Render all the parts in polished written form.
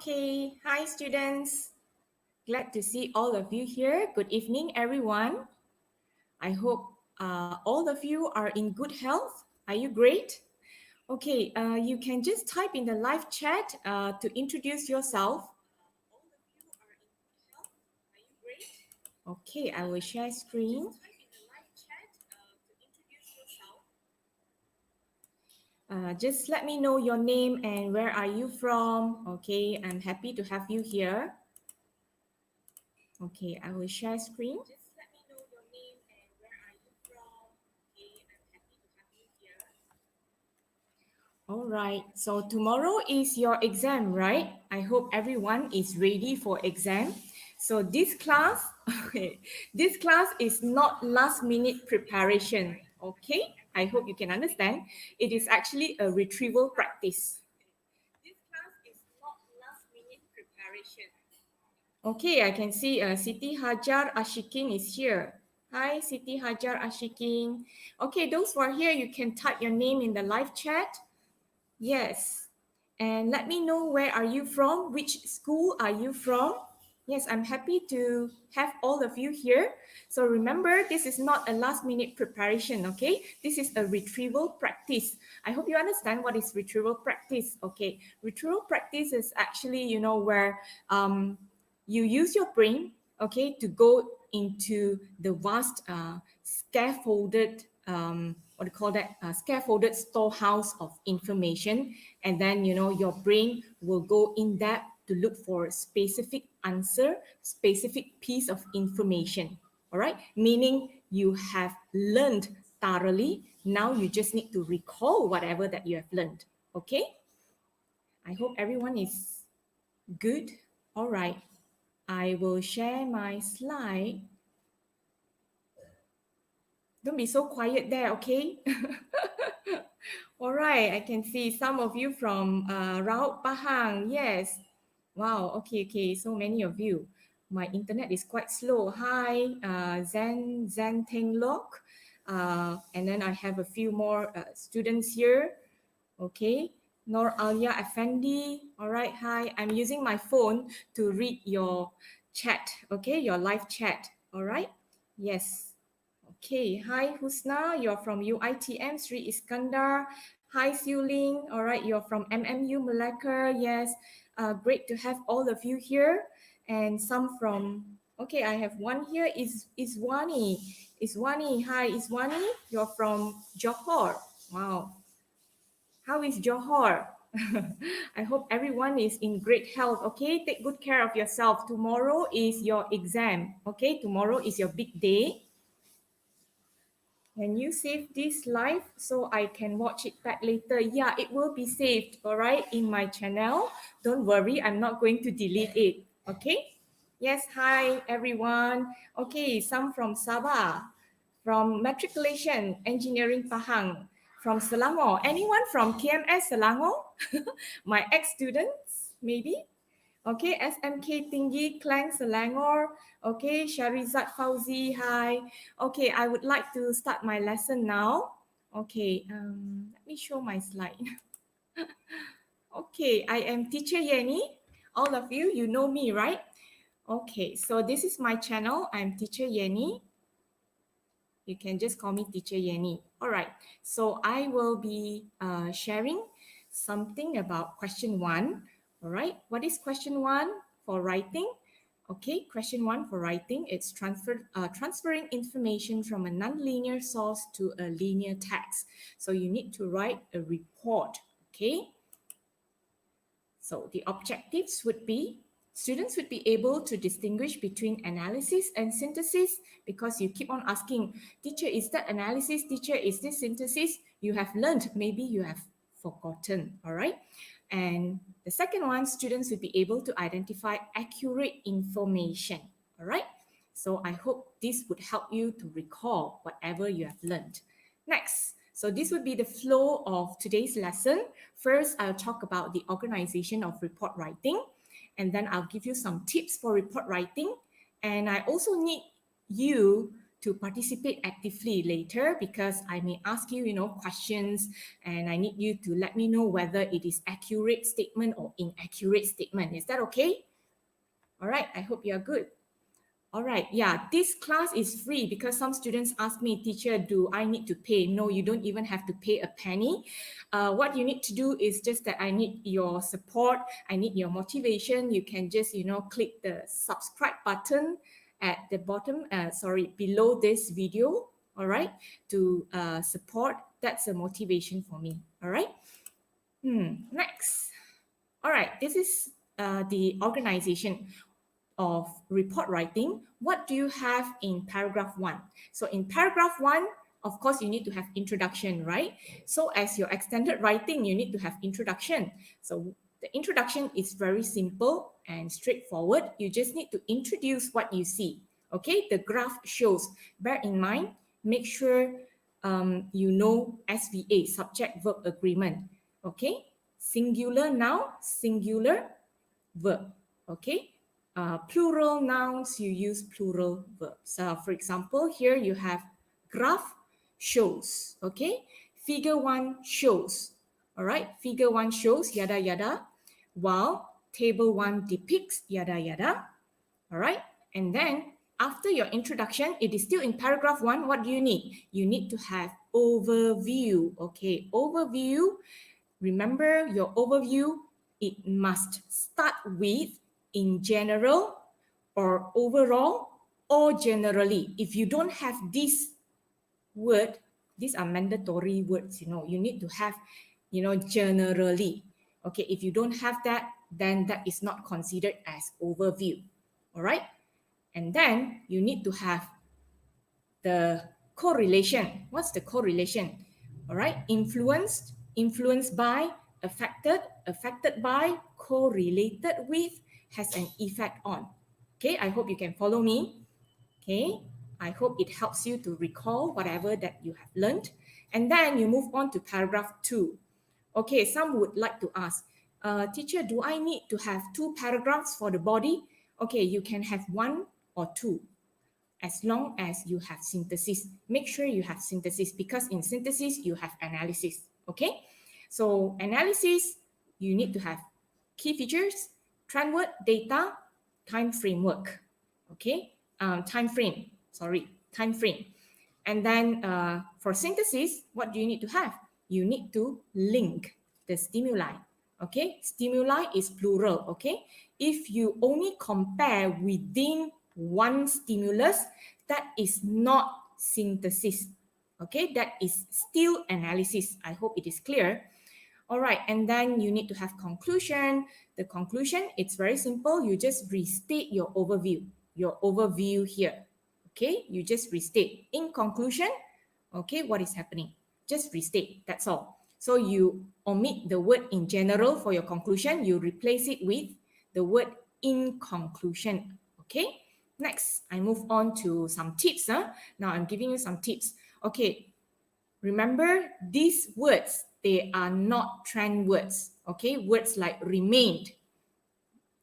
Okay, hi students. Glad to see all of you here. Good evening, everyone. I hope all of you are in good health. Are you great? Okay, you can just type in the live chat to introduce yourself. Okay, I will share screen. Just let me know your name and where are you from. Okay, I'm happy to have you here. Okay, I will share screen. All right, so tomorrow is your exam, right? I hope everyone is ready for exam. So this class, okay, this class is not last minute preparation, okay? I hope you can understand. It is actually a retrieval practice. This class is not last minute preparation. Okay, I can see Siti Hajar Ashikin is here. Hi, Siti Hajar Ashikin. Okay, those who are here, you can type your name in the live chat. Yes. And let me know where are you from? Which school are you from? Yes, I'm happy to have all of you here. So remember, this is not a last minute preparation, okay? This is a retrieval practice. I hope you understand what is retrieval practice, okay? Retrieval practice is actually, where you use your brain, okay, to go into the vast scaffolded what do you call that scaffolded storehouse of information, and then your brain will go in depth to look for a specific answer, specific piece of information. All right, meaning you have learned thoroughly. Now you just need to recall whatever that you have learned. Okay, I hope everyone is good. All right, I will share my slide. Don't be so quiet there, okay? All right, I can see some of you from Raut Pahang. Yes. Wow, okay. So many of you. My internet is quite slow. Hi, Zen Teng Lok. And then I have a few more students here. Okay. Nor Alia Effendi. All right, hi. I'm using my phone to read your chat, okay? Your live chat. All right. Yes. Okay, hi Husna, you're from UITM Sri Iskandar. Hi Siu Ling, all right, you're from MMU Malacca. Yes, great to have all of you here. And some from, okay, I have one here, Iswani. Iswani, hi Iswani, you're from Johor. Wow, how is Johor? I hope everyone is in great health. Okay, take good care of yourself. Tomorrow is your exam. Okay, tomorrow is your big day. Can you save this live so I can watch it back later? Yeah, it will be saved, all right, in my channel. Don't worry, I'm not going to delete it, okay? Yes, hi everyone. Okay, some from Sabah, from Matriculation Engineering Pahang, from Selangor. Anyone from KMS Selangor? My ex-students, maybe? Okay, SMK Tinggi, Klang Selangor. Okay, Sharizat Fauzi, hi. Okay, I would like to start my lesson now. Okay, let me show my slide. Okay, I am Teacher Yenny. All of you, you know me, right? Okay, so this is my channel. I'm Teacher Yenny. You can just call me Teacher Yenny. All right, so I will be sharing something about question 1. All right, what is question 1 for writing? Okay, question 1 for writing, it's transferring information from a nonlinear source to a linear text. So you need to write a report, okay? So the objectives would be, students would be able to distinguish between analysis and synthesis, because you keep on asking, teacher, is that analysis? Teacher, is this synthesis? You have learned, maybe you have forgotten, all right? And the second one, students would be able to identify accurate information, all right? So I hope this would help you to recall whatever you have learned. Next, so this would be the flow of today's lesson. First, I'll talk about the organization of report writing, and then I'll give you some tips for report writing. And I also need you to participate actively later because I may ask you, questions, and I need you to let me know whether it is accurate statement or inaccurate statement. Is that okay? All right, I hope you are good. All right, yeah, this class is free because some students ask me, teacher, do I need to pay? No, you don't even have to pay a penny. What you need to do is just that I need your support, I need your motivation. You can just, click the subscribe button at the bottom, below this video, all right, to support. That's a motivation for me, all right? Next. All right, this is the organization of report writing. What do you have in paragraph 1? So in paragraph 1, of course, you need to have introduction, right? So as your extended writing, you need to have introduction. So the introduction is very simple and straightforward. You just need to introduce what you see. Okay, the graph shows. Bear in mind, make sure you know SVA, subject verb agreement. Okay, singular noun, singular verb. Okay, plural nouns, you use plural verbs. For example, here you have graph shows. Okay, figure 1 shows. All right, figure 1 shows yada yada, while table 1 depicts yada yada. All right, and then after your introduction, it is still in paragraph 1. What do you need? You need to have overview. Okay, overview. Remember your overview, it must start with in general or overall or generally. If you don't have this word, these are mandatory words, you need to have, generally. Okay, if you don't have that, then that is not considered as overview. All right, and then you need to have the correlation. What's the correlation? All right, influenced by, affected by, correlated with, has an effect on. Okay, I hope you can follow me. Okay, I hope it helps you to recall whatever that you have learned. And then you move on to paragraph 2. Okay, some would like to ask, teacher, do I need to have 2 paragraphs for the body? Okay, you can have 1 or 2 as long as you have synthesis. Make sure you have synthesis because in synthesis, you have analysis, okay? So analysis, you need to have key features, trend word, data, time framework, okay? Time frame. And then for synthesis, what do you need to have? You need to link the stimuli, okay? Stimuli is plural, okay? If you only compare within one stimulus, that is not synthesis, okay? That is still analysis. I hope it is clear. All right, and then you need to have conclusion. The conclusion, it's very simple. You just restate your overview here. Okay, you just restate. In conclusion, okay, what is happening? Just restate, that's all. So you omit the word in general for your conclusion. You replace it with the word in conclusion. Okay, next, I move on to some tips. Now I'm giving you some tips. Okay, remember these words, they are not trend words. Okay, words like remained.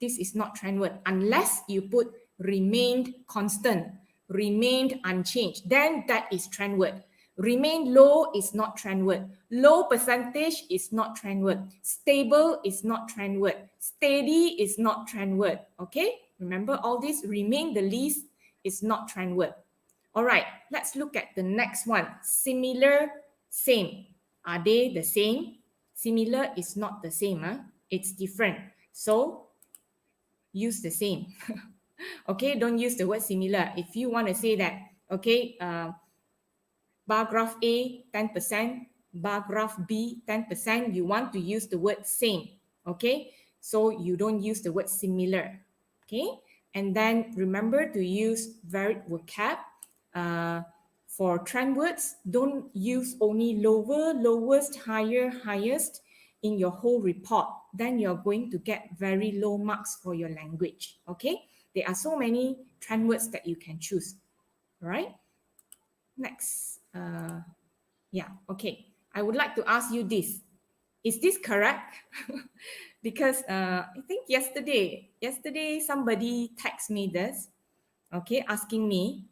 This is not trend word unless you put remained constant, remained unchanged. Then that is trend word. Remain low is not trend word. Low percentage is not trend word. Stable is not trend word. Steady is not trend word. Okay, remember all this. Remain the least is not trend word. All right, let's look at the next one. Similar, same. Are they the same? Similar is not the same. It's different. So use the same. Okay, don't use the word similar. If you want to say that, okay, bar graph A, 10%, bar graph B, 10%, you want to use the word same. Okay, so you don't use the word similar. Okay, and then remember to use varied vocab. For trend words, don't use only lower, lowest, higher, highest in your whole report. Then you're going to get very low marks for your language. Okay, there are so many trend words that you can choose. All right, next. Yeah, okay. I would like to ask you this. Is this correct? Because I think yesterday somebody texted me this, okay, asking me,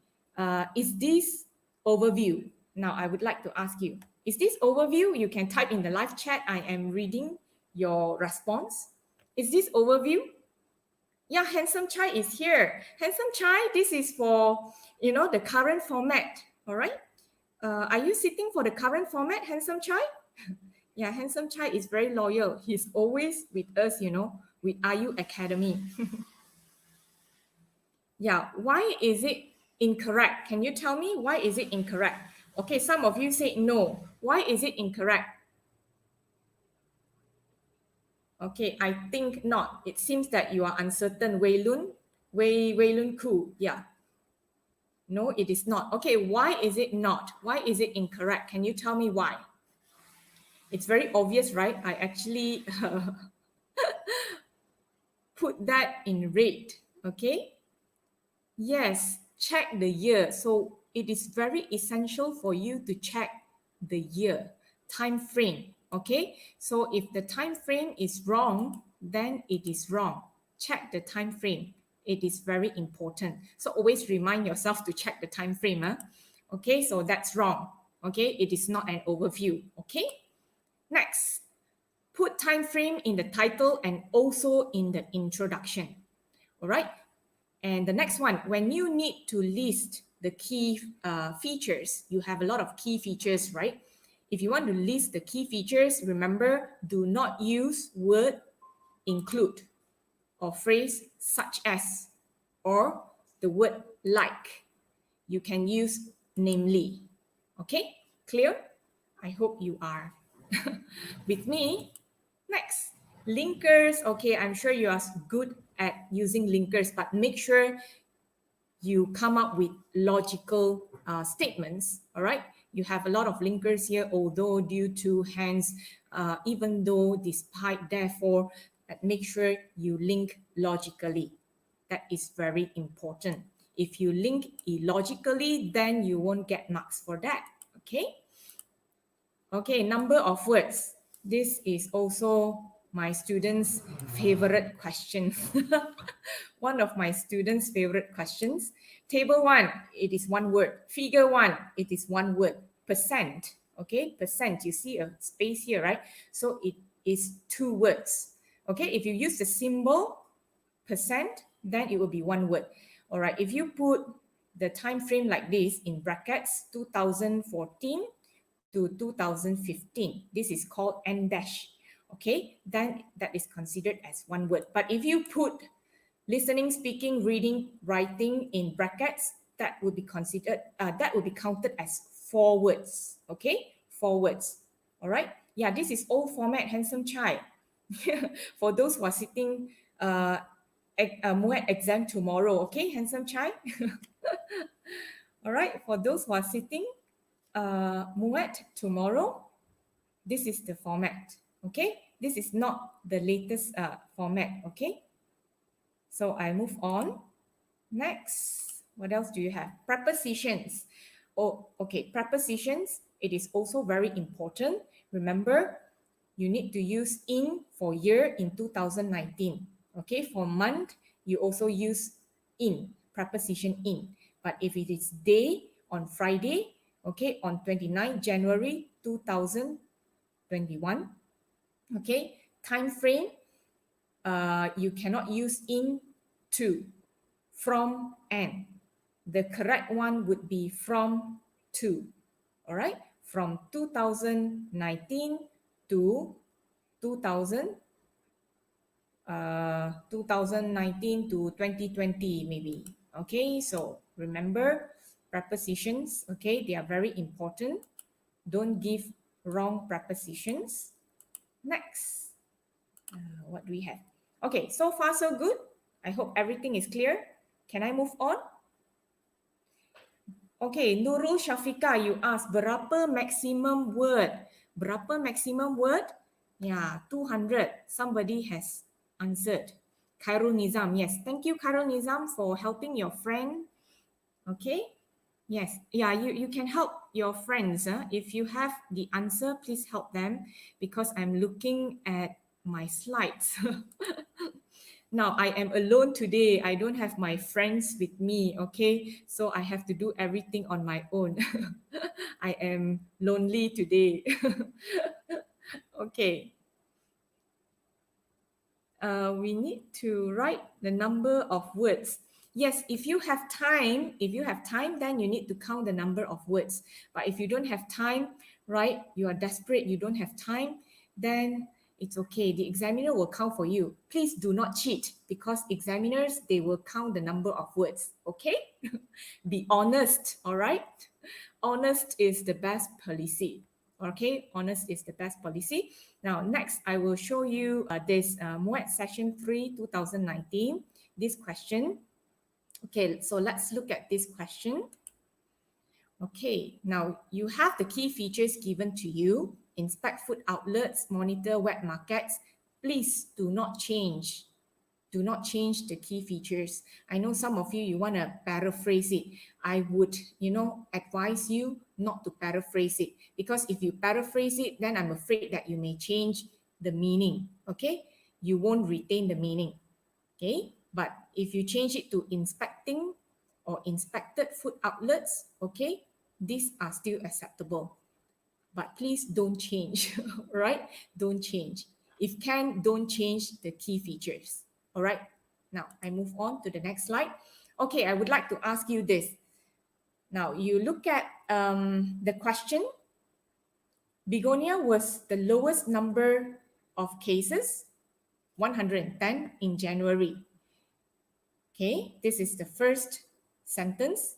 Is this overview? Now, I would like to ask you, is this overview? You can type in the live chat. I am reading your response. Is this overview? Yeah, Handsome Chai is here. Handsome Chai, this is for, the current format. All right. Are you sitting for the current format, Handsome Chai? Yeah, Handsome Chai is very loyal. He's always with us, with IU Academy. Yeah, why is it incorrect? Can you tell me why is it incorrect? Okay, some of you say no. Why is it incorrect? Okay, I think not. It seems that you are uncertain. Wei Lun Ku. Yeah. No, it is not. Okay, why is it not? Why is it incorrect? Can you tell me why? It's very obvious, right? I actually put that in red. Okay. Yes, check the year. So it is very essential for you to check the year, time frame. Okay. So if the time frame is wrong, then it is wrong. Check the time frame. It is very important. So always remind yourself to check the time frame. Huh? Okay, so that's wrong. Okay, it is not an overview. Okay. Next, put time frame in the title and also in the introduction. All right. And the next one, when you need to list the key features, you have a lot of key features, right? If you want to list the key features, remember, do not use word include or phrase such as or the word like. You can use namely. Okay, clear? I hope you are with me. Next, linkers. Okay, I'm sure you are good at using linkers, but make sure you come up with logical statements. All right, you have a lot of linkers here, although, due to, hence, even though, despite, therefore. Make sure you link logically. That is very important. If you link illogically, then you won't get marks for that. Okay. Okay, number of words. This is also my students' favorite question. One of my students' favorite questions. Table 1, it is one word. Figure 1, it is one word. Percent, okay? Percent, you see a space here, right? So it is two words. Okay, if you use the symbol percent, then it will be one word. All right, if you put the time frame like this in brackets, 2014 to 2015. This is called N dash. Okay, then that is considered as one word. But if you put listening, speaking, reading, writing in brackets, that would be considered, that would be counted as four words. Okay, four words. All right. Yeah, this is old format, Handsome Chai. For those who are sitting MUET exam tomorrow. Okay, Handsome Chai. All right. For those who are sitting MUET tomorrow, this is the format. Okay, this is not the latest format. Okay, so I move on. Next, what else do you have? Prepositions. Oh, okay, prepositions. It is also very important. Remember, you need to use in for year in 2019. Okay, for month, you also use in, preposition in. But if it is day, on Friday, okay, on 29 January 2021, okay, time frame, you cannot use in, to, from, and. The correct one would be from, to. All right, from 2019 to 2019 to 2020 maybe. Okay, so remember prepositions. Okay, they are very important. Don't give wrong prepositions. Next, what do we have? Okay, so far so good. I hope everything is clear. Can I move on? Okay, Nurul Shafika, you asked berapa maximum word? Berapa maximum word? Yeah, 200. Somebody has answered. Khairul Nizam, yes. Thank you, Khairul Nizam, for helping your friend. Okay. Yes. Yeah, you can help your friends. If you have the answer, please help them because I'm looking at my slides. Now I am alone today. I don't have my friends with me, okay? So I have to do everything on my own. I am lonely today. Okay. We need to write the number of words. Yes, if you have time, then you need to count the number of words. But if you don't have time, right, you are desperate, you don't have time, then it's okay. The examiner will count for you. Please do not cheat because examiners, they will count the number of words, okay? Be honest, all right? Honest is the best policy. Okay, honest is the best policy. Now, next, I will show you this MUET session 3, 2019, this question. Okay, so let's look at this question. Okay, now you have the key features given to you. Inspect food outlets, monitor wet markets. Please do not change. Do not change the key features. I know some of you, you want to paraphrase it. I would, advise you not to paraphrase it because if you paraphrase it, then I'm afraid that you may change the meaning, okay? You won't retain the meaning, okay? But if you change it to inspecting or inspected food outlets, okay, these are still acceptable. But please don't change, right? Don't change. If can, don't change the key features. All right. Now I move on to the next slide. Okay, I would like to ask you this. Now you look at the question. Begonia was the lowest number of cases, 110 in January. Okay, this is the first sentence.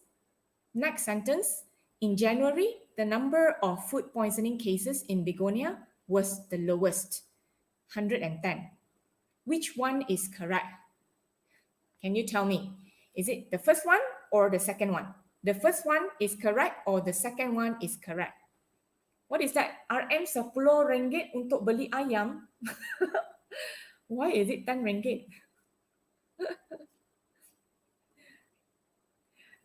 Next sentence. In January, the number of food poisoning cases in Begonia was the lowest, 110. Which one is correct? Can you tell me? Is it the first one or the second one? The first one is correct or the second one is correct? What is that? RM 10 ringgit untuk beli ayam. Why is it 10 ringgit?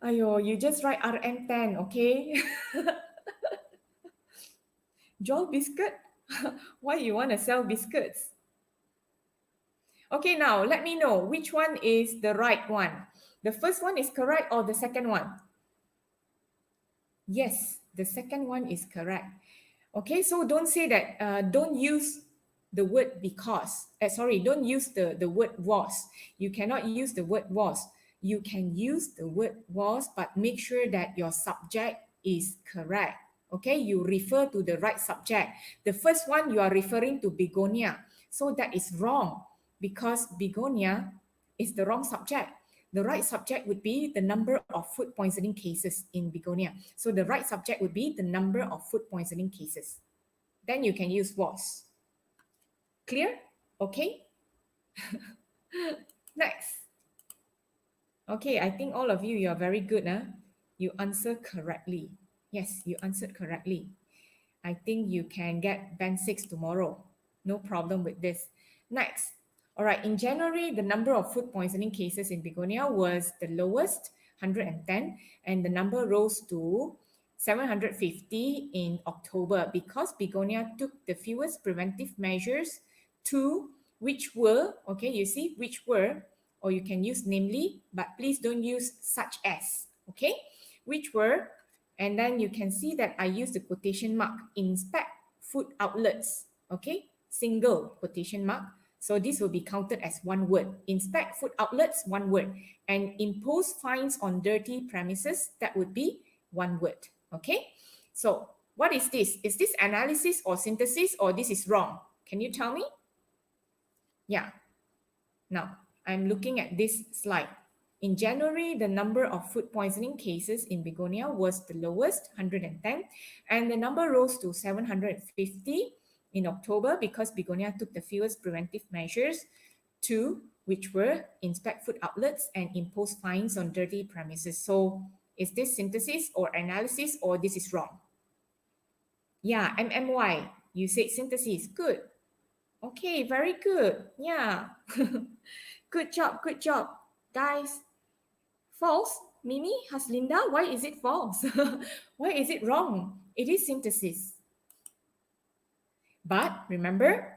Ayo, you just write RM 10, okay? Jual biscuit? Why you want to sell biscuits? Okay, now let me know which one is the right one. The first one is correct or the second one? Yes, the second one is correct. Okay, so don't say that, don't use the word because. Don't use the word was. You cannot use the word was. You can use the word was, but make sure that your subject is correct. Okay, you refer to the right subject. The first one, you are referring to begonia. So that is wrong because begonia is the wrong subject. The right subject would be the number of food poisoning cases in begonia. So the right subject would be the number of food poisoning cases. Then you can use was. Clear? Okay. Next. Okay, I think all of you, you are very good. Huh? You answer correctly. Yes, you answered correctly. I think you can get band 6 tomorrow. No problem with this. Next. All right, in January, the number of food poisoning cases in Begonia was the lowest, 110, and the number rose to 750 in October because Begonia took the fewest preventive measures to which were, okay, you see, which were, or you can use namely, but please don't use such as, okay, which were, and then you can see that I use the quotation mark, inspect food outlets, okay, single quotation mark. So this will be counted as one word. Inspect food outlets, one word. And impose fines on dirty premises, that would be one word. Okay? So what is this? Is this analysis or synthesis or this is wrong? Can you tell me? Yeah. Now, I'm looking at this slide. In January, the number of food poisoning cases in Begonia was the lowest, 110, and the number rose to 750 in October because Begonia took the fewest preventive measures to which were inspect food outlets and impose fines on dirty premises. So is this synthesis or analysis or this is wrong? Yeah, MMY, you said synthesis. Good. Okay, very good. Yeah. Good job, guys. False? Mimi, Haslinda, why is it false? Why is it wrong? It is synthesis. But remember,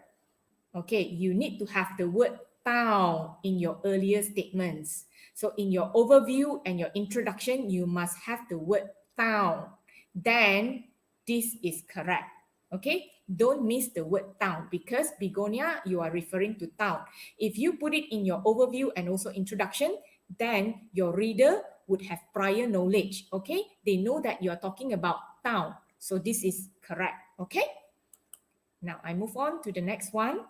okay, you need to have the word down in your earlier statements. So in your overview and your introduction, you must have the word down. Then this is correct. Okay, don't miss the word town because begonia, you are referring to town. If you put it in your overview and also introduction, then your reader would have prior knowledge. Okay, they know that you are talking about town. So this is correct. Okay, now I move on to the next one.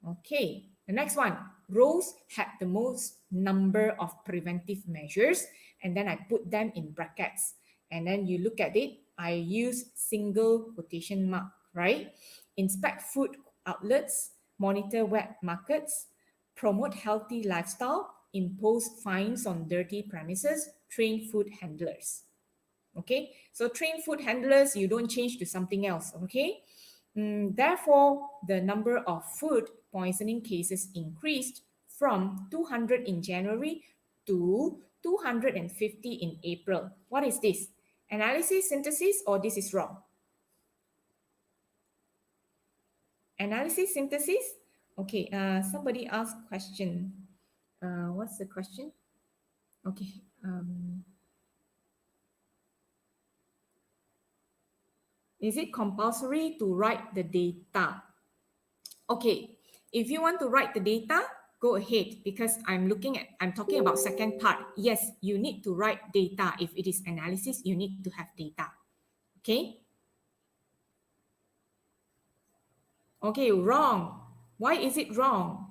Okay, the next one. Rose had the most number of preventive measures, and then I put them in brackets. And then you look at it, I use single quotation mark, right? Inspect food outlets, monitor wet markets, promote healthy lifestyle, impose fines on dirty premises, train food handlers. Okay, so train food handlers, you don't change to something else. Okay, therefore, the number of food poisoning cases increased from 200 in January to 250 in April. What is this? Analysis, synthesis, or this is wrong? Analysis, synthesis? Okay, somebody asked question. What's the question? Okay. Is it compulsory to write the data? Okay, if you want to write the data, go ahead because I'm talking about second part. Yes, you need to write data. If it is analysis, you need to have data. Okay? Okay, wrong. Why is it wrong?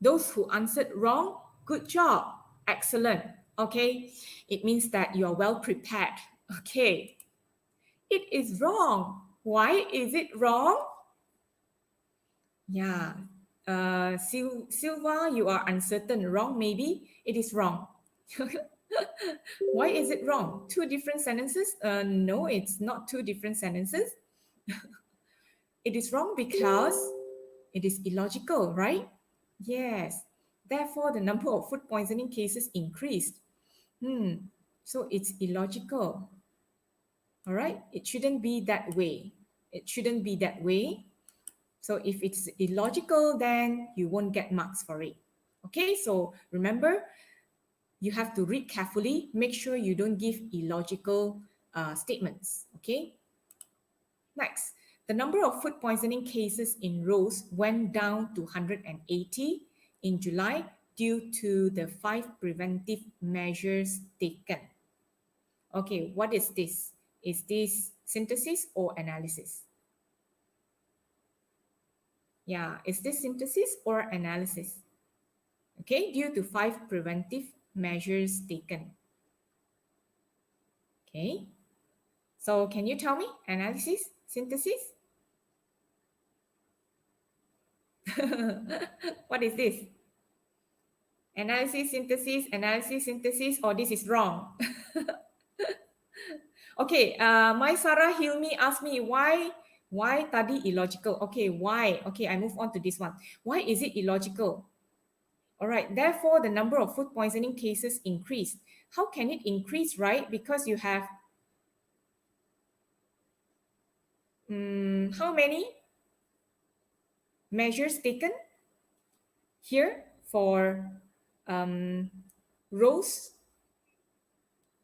Those who answered wrong, good job. Excellent. Okay, it means that you are well prepared. Okay, it is wrong. Why is it wrong? Yeah. Silva, you are uncertain. Wrong, maybe? It is wrong. Why is it wrong? Two different sentences? No, it's not two different sentences. It is wrong because it is illogical, right? Yes. Therefore, the number of food poisoning cases increased. So it's illogical. All right? It shouldn't be that way. It shouldn't be that way. So if it's illogical, then you won't get marks for it. Okay, so remember, you have to read carefully. Make sure you don't give illogical statements. Okay. Next, the number of food poisoning cases in Rose went down to 180 in July due to the 5 preventive measures taken. Okay, what is this? Is this synthesis or analysis? Yeah, is this synthesis or analysis? Okay, due to 5 preventive measures taken. Okay, so can you tell me analysis, synthesis? What is this? Analysis, synthesis, or this is wrong? Okay, my Sarah Hilmi asked me why tadi illogical? Okay, why? Okay, I move on to this one. Why is it illogical? All right, therefore, the number of food poisoning cases increased. How can it increase, right? Because you have how many measures taken here for Rose?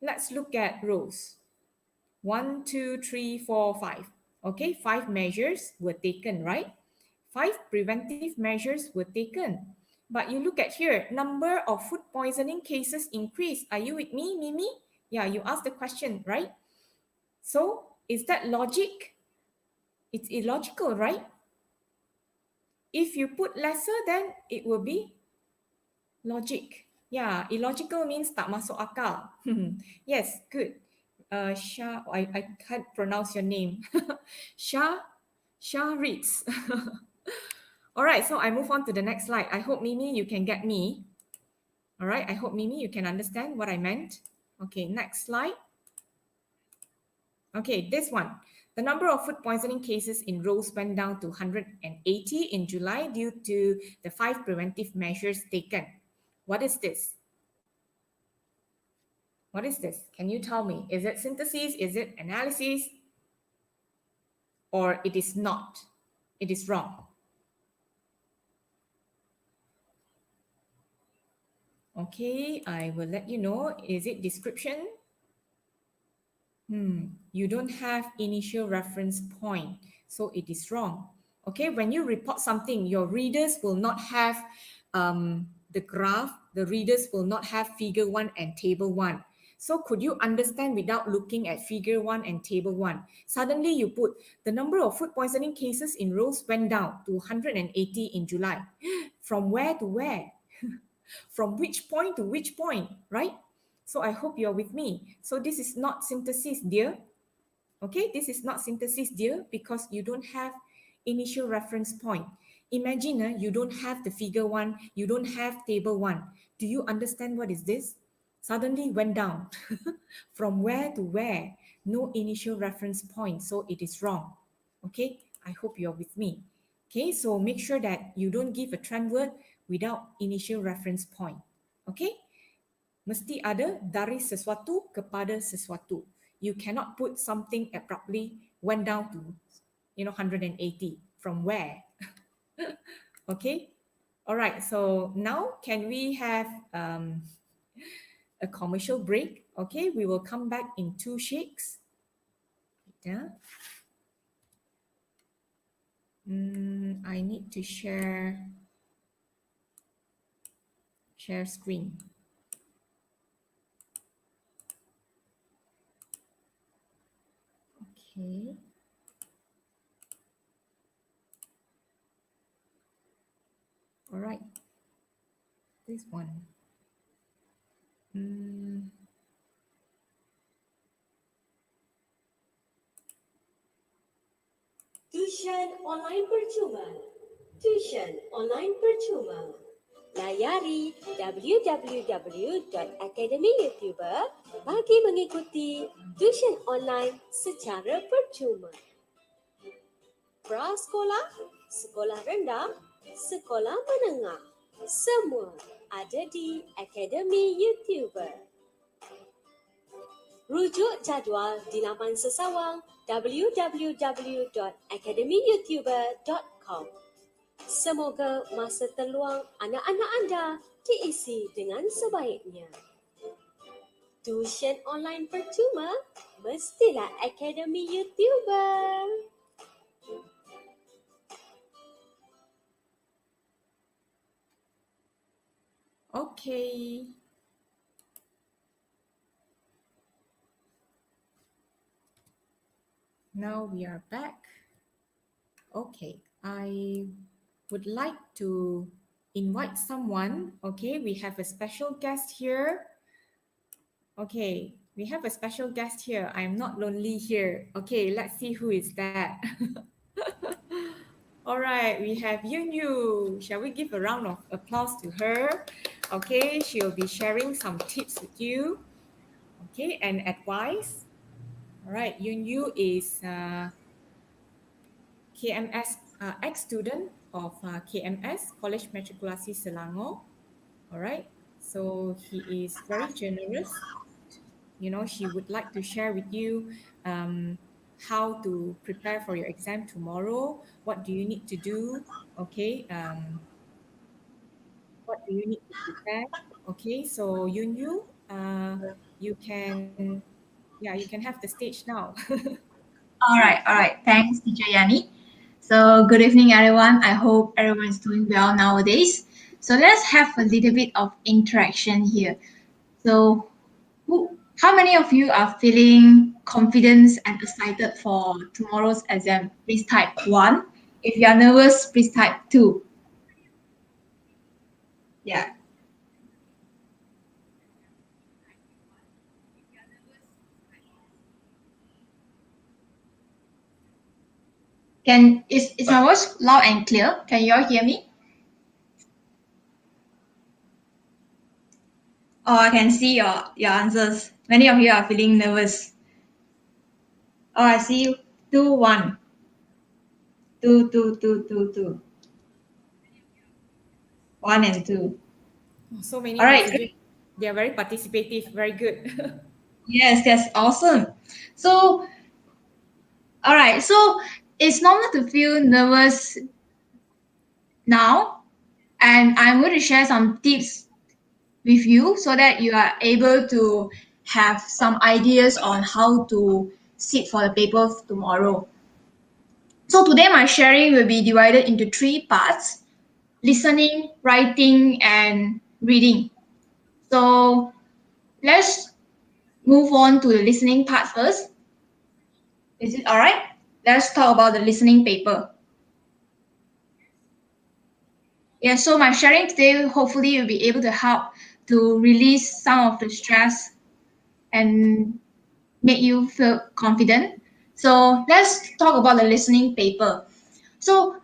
Let's look at Rose. 1, 2, 3, 4, 5. Okay, 5 measures were taken, right? 5 preventive measures were taken. But you look at here, number of food poisoning cases increased. Are you with me, Mimi? Yeah, you asked the question, right? So, is that logic? It's illogical, right? If you put lesser, then it will be logic. Yeah, illogical means tak masuk akal. Yes, good. Shah, I can't pronounce your name. Shah reads. All right, so I move on to the next slide. I hope, Mimi, you can get me. All right, I hope, Mimi, you can understand what I meant. Okay, next slide. Okay, this one. The number of food poisoning cases in Rose went down to 180 in July due to the 5 preventive measures taken. What is this? What is this? Can you tell me? Is it synthesis? Is it analysis? Or it is not? It is wrong. Okay, I will let you know. Is it description? You don't have initial reference point, so it is wrong. Okay, when you report something, your readers will not have the graph, the readers will not have figure 1 and table 1. So could you understand without looking at figure 1 and table 1? Suddenly you put the number of food poisoning cases in Rose went down to 180 in July. From where to where? From which point to which point, right? So I hope you're with me. So this is not synthesis, dear. Okay, this is not synthesis, dear, because you don't have initial reference point. Imagine you don't have the figure 1, you don't have table 1. Do you understand what is this? Suddenly went down. From where to where? No initial reference point, so it is wrong. Okay, I hope you're with me. Okay, so make sure that you don't give a trend word without initial reference point. Okay, mesti ada dari sesuatu kepada sesuatu. You cannot put something abruptly went down to 180. From where? Okay. All right. So now can we have a commercial break? Okay. We will come back in 2 shakes. Yeah. I need to share screen. Okay. All right. This one. Tuition online percuma. Tuition online percuma. Layari www.academyyoutuber bagi mengikuti tuition online secara percuma. Prasekolah, sekolah rendah, sekolah menengah, semua ada di Akademi YouTuber. Rujuk jadual di laman sesawang www.academyyoutuber.com. Semoga masa terluang anak-anak anda diisi dengan sebaiknya. Tuition online percuma, mestilah Akademi YouTuber. Okay. Now we are back. Okay, I would like to invite someone. Okay, we have a special guest here. Okay, we have a special guest here. I'm not lonely here. Okay, let's see who is that. All right, we have Yun Yu. Shall we give a round of applause to her? Okay, she'll be sharing some tips with you. Okay, and advice. All right, Yun Yu is KMS ex-student of KMS College Matrikulasi Selangor. All right, so he is very generous. She would like to share with you how to prepare for your exam tomorrow. What do you need to do? Okay, what do you need to prepare? Okay, so Yun Yu, you can, yeah, you can have the stage now. All right. Thanks, Teacher Yani. So, good evening, everyone. I hope everyone is doing well nowadays. So, let's have a little bit of interaction here. So, how many of you are feeling confident and excited for tomorrow's exam? Please type 1. If you are nervous, please type 2. Yeah. Is my voice loud and clear? Can you all hear me? Oh, I can see your answers. Many of you are feeling nervous. Oh, I see you. 2, 1. 2, 2, 2, 2, 2. 1 and 2. So many All right. messages. They are very participative. Very good. Yes, awesome. So, all right. So, it's normal to feel nervous now, and I'm going to share some tips with you so that you are able to have some ideas on how to sit for the paper tomorrow. So today my sharing will be divided into three parts: listening, writing, and reading. So let's move on to the listening part first. Is it all right? Let's talk about the listening paper. Yeah, so my sharing today hopefully will be able to help to release some of the stress and make you feel confident. So let's talk about the listening paper. So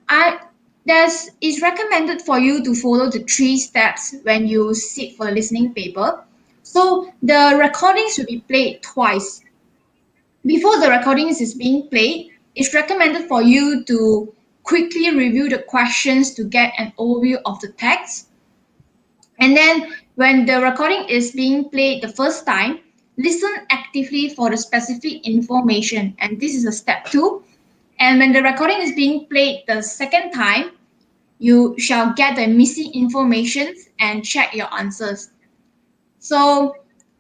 it's recommended for you to follow the three steps when you sit for the listening paper. So the recordings will be played twice. Before the recordings is being played, it's recommended for you to quickly review the questions to get an overview of the text. And then when the recording is being played the first time, listen actively for the specific information. And this is a step two. And when the recording is being played the second time, you shall get the missing information and check your answers. So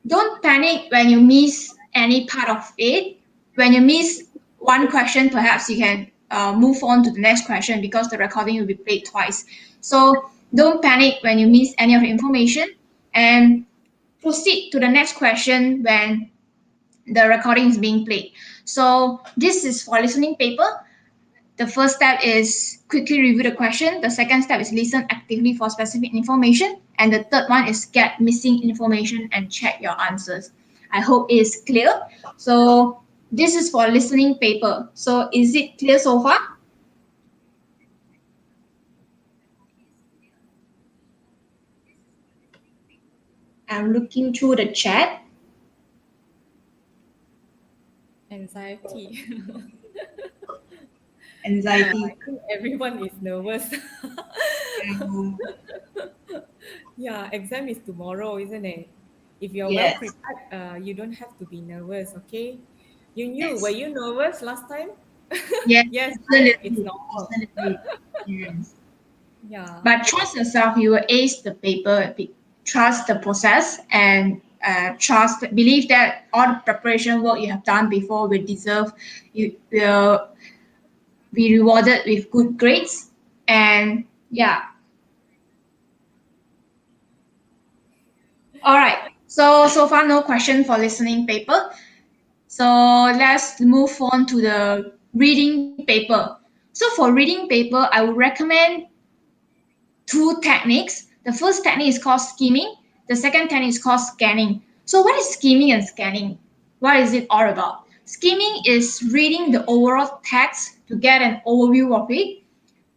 don't panic when you miss any part of it. When you miss one question, perhaps you can move on to the next question because the recording will be played twice. So don't panic when you miss any of the information and proceed to the next question when the recording is being played. So this is for listening paper. The first step is quickly review the question. The second step is listen actively for specific information. And the third one is get missing information and check your answers. I hope it is clear. So this is for listening paper. So is it clear so far? I'm looking through the chat. Anxiety. Anxiety. I think everyone is nervous. Um, Yeah, exam is tomorrow, isn't it? If you're well yes. prepared, you don't have to be nervous, okay? Were Yes. you nervous last time? Yes. Yes, right? It's Absolutely. normal. Absolutely. Yes. Yeah. But trust yourself, you will ace the paper. Trust the process and believe that all the preparation work you have done before will deserve, you will be rewarded with good grades. And yeah, all right. So far, no question for listening paper. So let's move on to the reading paper. So for reading paper, I would recommend two techniques. The first technique is called skimming. The second technique is called scanning. So what is skimming and scanning? What is it all about? Skimming is reading the overall text to get an overview of it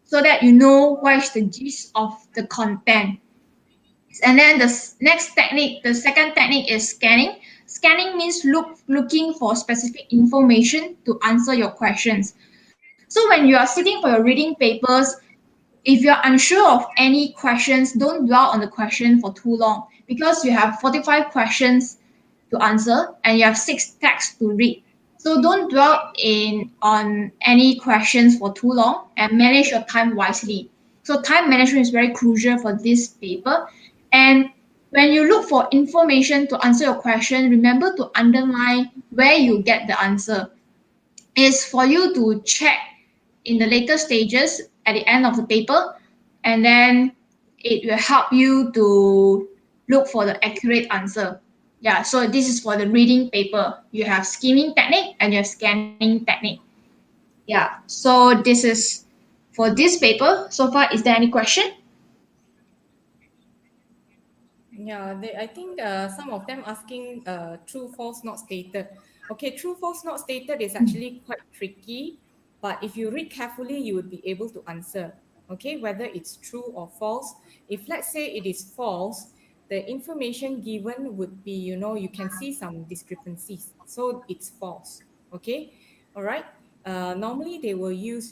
so that you know what is the gist of the content. And then next technique, the second technique is scanning. Scanning means looking for specific information to answer your questions. So when you are sitting for your reading papers, if you're unsure of any questions, don't dwell on the question for too long because you have 45 questions to answer and you have six texts to read. So don't dwell in on any questions for too long and manage your time wisely. So time management is very crucial for this paper. And when you look for information to answer your question, remember to underline where you get the answer. It's for you to check in the later stages at the end of the paper, and then it will help you to look for the accurate answer. Yeah, so this is for the reading paper. You have skimming technique and you have scanning technique. Yeah, so this is for this paper. So far, is there any question? Yeah, I think some of them asking true, false, not stated. Okay, true, false, not stated is actually quite tricky, but if you read carefully, you would be able to answer. Okay, whether it's true or false. If let's say it is false, the information given would be, you can see some discrepancies. So it's false. Okay, all right. Normally they will use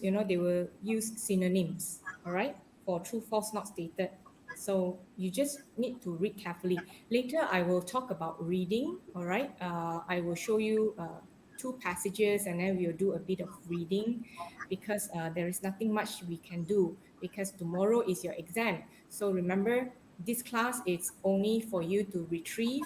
synonyms. All right, for true, false, not stated. So you just need to read carefully. Later, I will talk about reading. All right. I will show you two passages and then we'll do a bit of reading because there is nothing much we can do because tomorrow is your exam. So remember, this class is only for you to retrieve,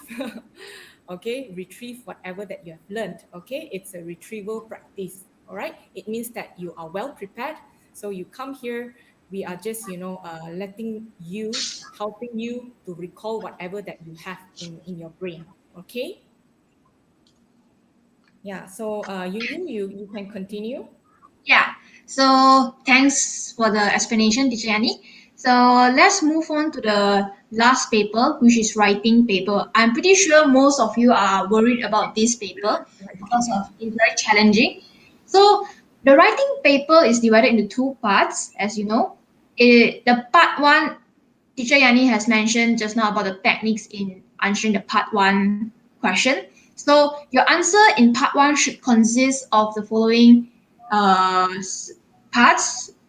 okay, retrieve whatever that you have learned, okay? It's a retrieval practice, all right? It means that you are well prepared. So you come here, we are just, letting you, helping you to recall whatever that you have in your brain, okay? Yeah, so you can continue. Yeah. So thanks for the explanation, Teacher Annie. So let's move on to the last paper, which is writing paper. I'm pretty sure most of you are worried about this paper because of it's very challenging. So the writing paper is divided into two parts, as you know. The part one, Teacher Yani has mentioned just now about the techniques in answering the part one question. So your answer in part one should consist of the following parts.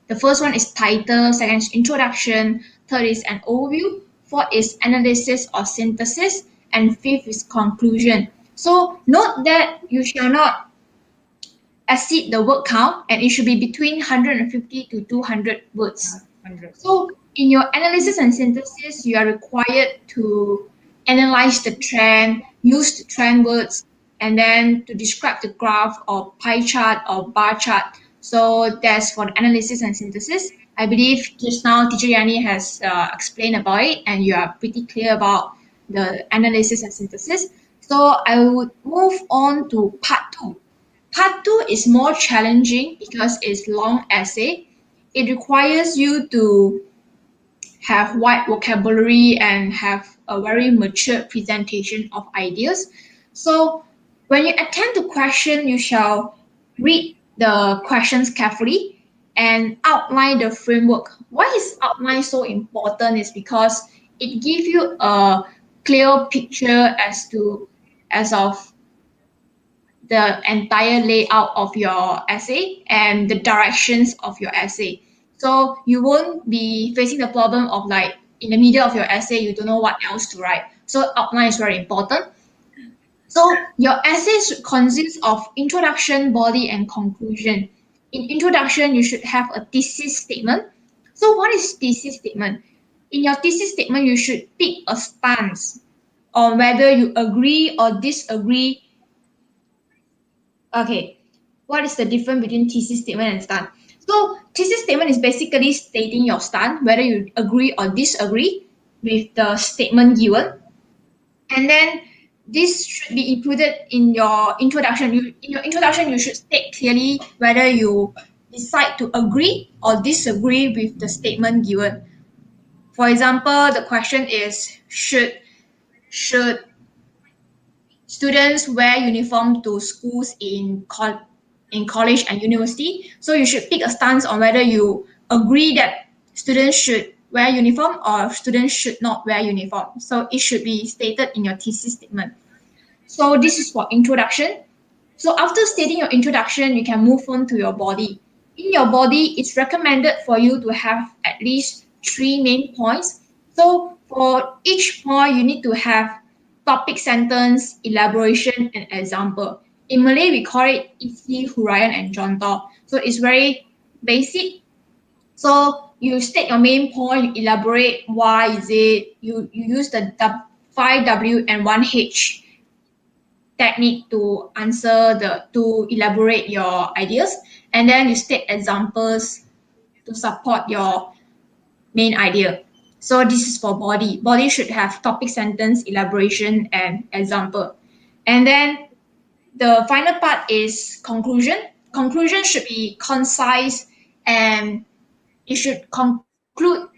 The first one is title, second is introduction, third is an overview, fourth is analysis or synthesis, and fifth is conclusion. So note that you shall not exceed the word count and it should be between 150 to 200 Yeah, words. 100. So in your analysis and synthesis, you are required to analyze the trend, use the trend words, and then to describe the graph or pie chart or bar chart. So that's for the analysis and synthesis. I believe just now Teacher Yani has explained about it and you are pretty clear about the analysis and synthesis. So I would move on to part two. Part two is more challenging because it's long essay. It requires you to have wide vocabulary and have a very mature presentation of ideas. So when you attempt the question, you shall read the questions carefully and outline the framework. Why is outline so important is because it gives you a clear picture as of the entire layout of your essay and the directions of your essay. So you won't be facing the problem of like in the middle of your essay, you don't know what else to write. So outline is very important. So your essay should consist of introduction, body, and conclusion. In introduction, you should have a thesis statement. So what is thesis statement? In your thesis statement, you should pick a stance on whether you agree or disagree. Okay, what is the difference between thesis statement and stand? So thesis statement is basically stating your stand, whether you agree or disagree with the statement given. And then this should be included in your introduction. In your introduction, you should state clearly whether you decide to agree or disagree with the statement given. For example, the question is should students wear uniform to schools in college and university. So you should pick a stance on whether you agree that students should wear uniform or students should not wear uniform. So it should be stated in your thesis statement. So this is for introduction. So after stating your introduction, you can move on to your body. In your body, it's recommended for you to have at least three main points. So for each point, you need to have topic sentence, elaboration, and example. In Malay, we call it isi, huraian, and contoh. So it's very basic. So you state your main point, you elaborate why is it, you use the 5W and 1H technique to answer to elaborate your ideas, and then you state examples to support your main idea. So this is for body should have topic, sentence, elaboration, and example. And then the final part is conclusion should be concise and it should conclude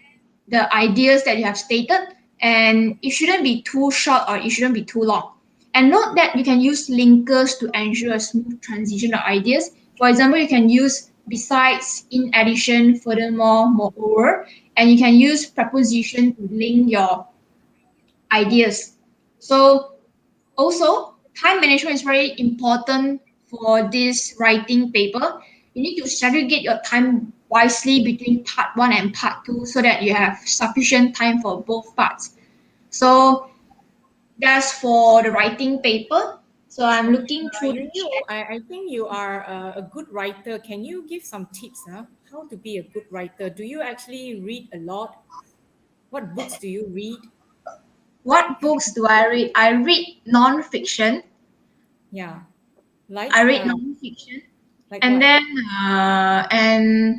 the ideas that you have stated, and it shouldn't be too short or it shouldn't be too long. And note that you can use linkers to ensure a smooth transition of ideas. For example, you can use besides, in addition, furthermore, moreover, and you can use preposition to link your ideas. So also, time management is very important for this writing paper. You need to segregate your time wisely between part one and part two so that you have sufficient time for both parts. So that's for the writing paper. So I'm looking through the chat. I think you are a good writer. Can you give some tips, huh? How to be a good writer? Do you actually read a lot? What books do you read? What books do I read? I read non-fiction. Yeah, I like read non-fiction, like and what? then and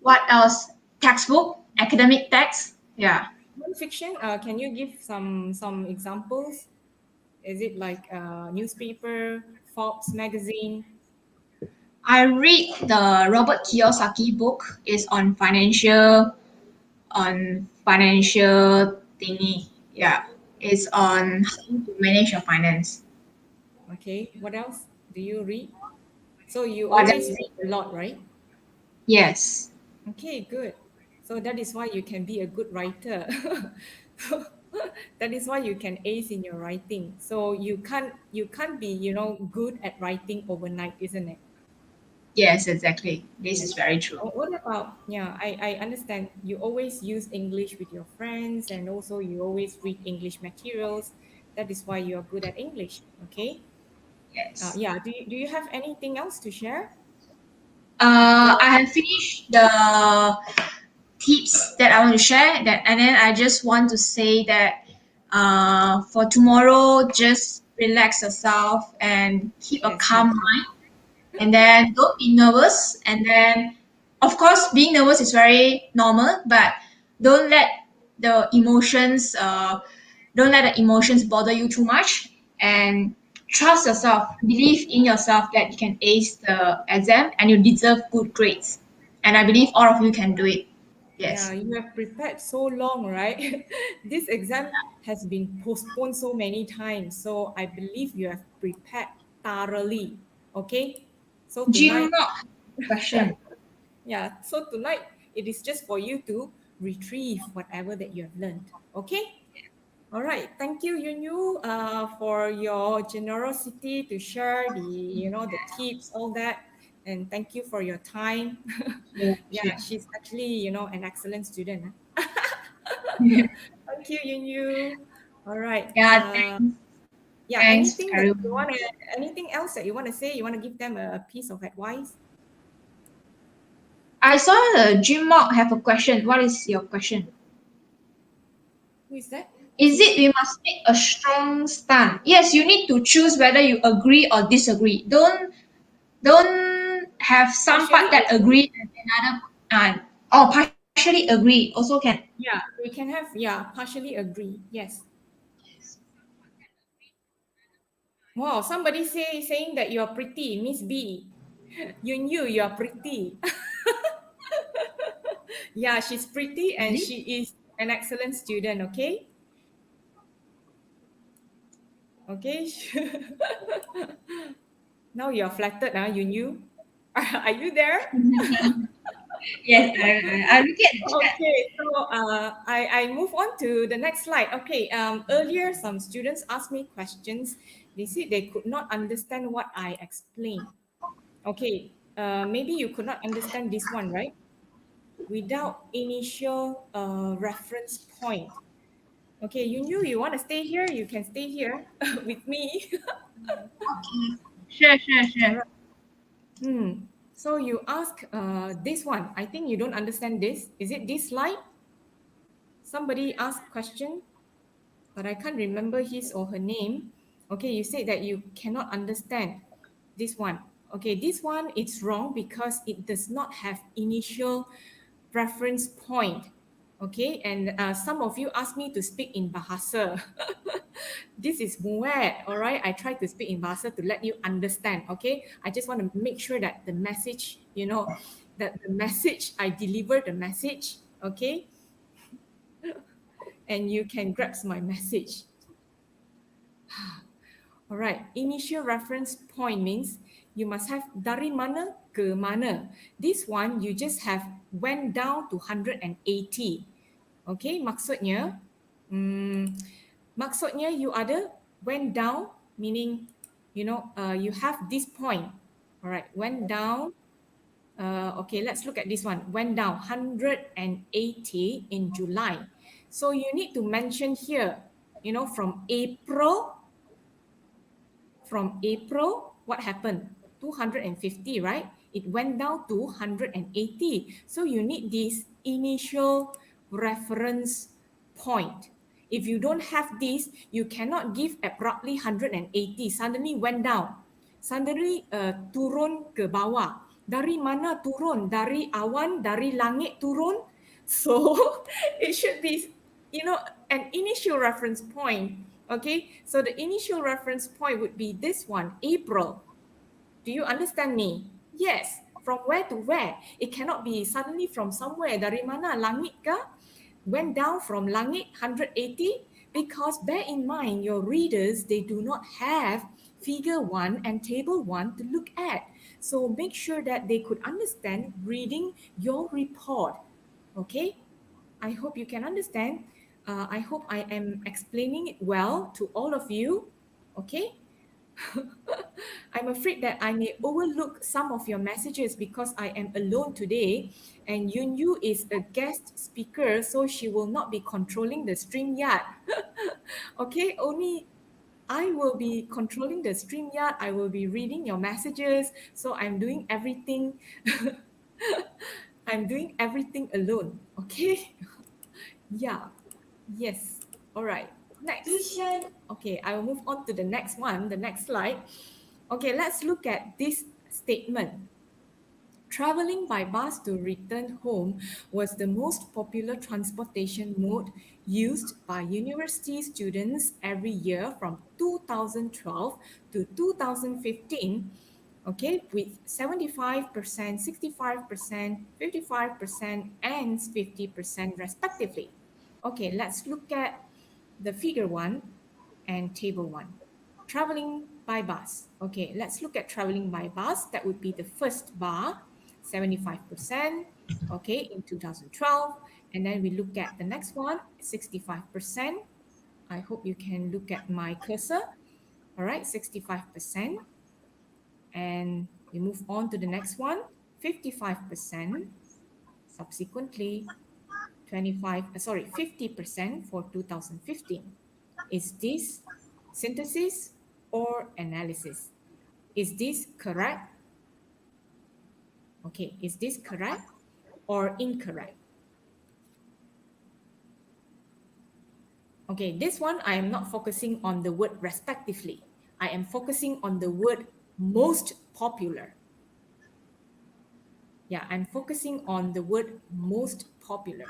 what else? Textbook, academic text. Yeah, Non-fiction. Can you give some examples? Is it like newspaper, Forbes magazine? I read the Robert Kiyosaki book. Is on financial thingy. Yeah, it's on how to manage your finance. Okay. What else do you read? So you What always else? read a lot, right? Yes. Okay, good. So that is why you can be a good writer. That is why you can ace in your writing. So you can't be, good at writing overnight, isn't it? Yes, exactly. This Yeah. is very true. What about, yeah, I understand you always use English with your friends and also you always read English materials. That is why you are good at English. Okay. Yes. Yeah. Do you have anything else to share after? I have finished the tips that I want to share. That and then I just want to say that for tomorrow, just relax yourself and keep a Yes, calm yes. mind. And then don't be nervous. And then, of course, being nervous is very normal, but don't let the emotions don't let the emotions bother you too much. And trust yourself. Believe in yourself that you can ace the exam and you deserve good grades. And I believe all of you can do it. Yeah, Yes. you have prepared so long, right? This exam has been postponed so many times. So I believe you have prepared thoroughly. Okay. So Jim tonight, Rock question. yeah, so tonight it is just for you to retrieve whatever that you have learned. Okay. All right. Thank you, Yunyu, for your generosity to share the tips, all that. And thank you for your time. Sure, Yeah, sure. she's actually, an excellent student. Thank you, Yunyu. All right. Yeah, Yeah, thanks, everyone. anything else that you want to say? You want to give them a piece of advice? I saw the Jim Mock have a question. What is your question? Who is that? Is Jim? it we must make a strong stand? Yes, you need to choose whether you agree or disagree. Don't have some part Partially that agree? agree and another or partially agree also can. Yeah, we can have, yeah, partially agree. Yes. Wow, somebody saying that you're pretty, Miss B. You are pretty. Yeah, she's pretty and Really? she is an excellent student, okay? Okay. Now you're flattered, huh, Yun. Are you there? Yes, I look at the chat. Okay, so I move on to the next slide. Okay, earlier some students asked me questions. They said they could not understand what I explained. Okay, maybe you could not understand this one, right? Without initial reference point. Okay, you want to stay here? You can stay here with me. Okay. Sure, sure, All sure. right. So you ask this one. I think you don't understand this. Is it this slide? Somebody asked question, but I can't remember his or her name. Okay, you said that you cannot understand this one. Okay, this one it's wrong because it does not have initial reference point. Okay, and some of you asked me to speak in Bahasa. This is MUET, all right? I try to speak in Bahasa to let you understand, okay? I just want to make sure that the message, that the message, I deliver the message, okay? And you can grasp my message. All right, initial reference point means you must have dari mana ke mana. This one you just have went down to 180. Okay, maksudnya you ada went down meaning you have this point. All right, went down. Okay, let's look at this one. Went down 180 in July. So you need to mention here, from April, what happened? 250, right? It went down to 180. So you need this initial reference point. If you don't have this, you cannot give abruptly 180, suddenly went down. Suddenly turun ke bawah. Dari mana turun? Dari awan, dari langit turun. So it should be, an initial reference point. Okay, so the initial reference point would be this one, April. Do you understand me? Yes. From where to where? It cannot be suddenly from somewhere. Dari mana? Langit kah? Went down from langit 180? Because bear in mind, your readers, they do not have figure 1 and table 1 to look at. So make sure that they could understand reading your report. Okay? I hope you can understand. I hope I am explaining it well to all of you. Okay? I'm afraid that I may overlook some of your messages because I am alone today and Yun Yu is a guest speaker, so she will not be controlling the stream yard. Okay, only I will be controlling the stream yard. I will be reading your messages. So I'm doing everything. I'm doing everything alone. Okay. Yeah. Yes. All right. Next. Okay, I will move on to the next one, the next slide. Okay, let's look at this statement. Traveling by bus to return home was the most popular transportation mode used by university students every year from 2012 to 2015. Okay, with 75%, 65%, 55%, and 50% respectively. Okay, let's look at the figure 1 and table 1. Traveling by bus. Okay, let's look at traveling by bus. That would be the first bar, 75%, okay, in 2012. And then we look at the next one, 65%. I hope you can look at my cursor. All right, 65%. And we move on to the next one, 55%. Subsequently, 50% for 2015. Is this synthesis or analysis? Is this correct? Okay, is this correct or incorrect? Okay, this one I am not focusing on the word respectively. I am focusing on the word most popular. Yeah, I'm focusing on the word most popular.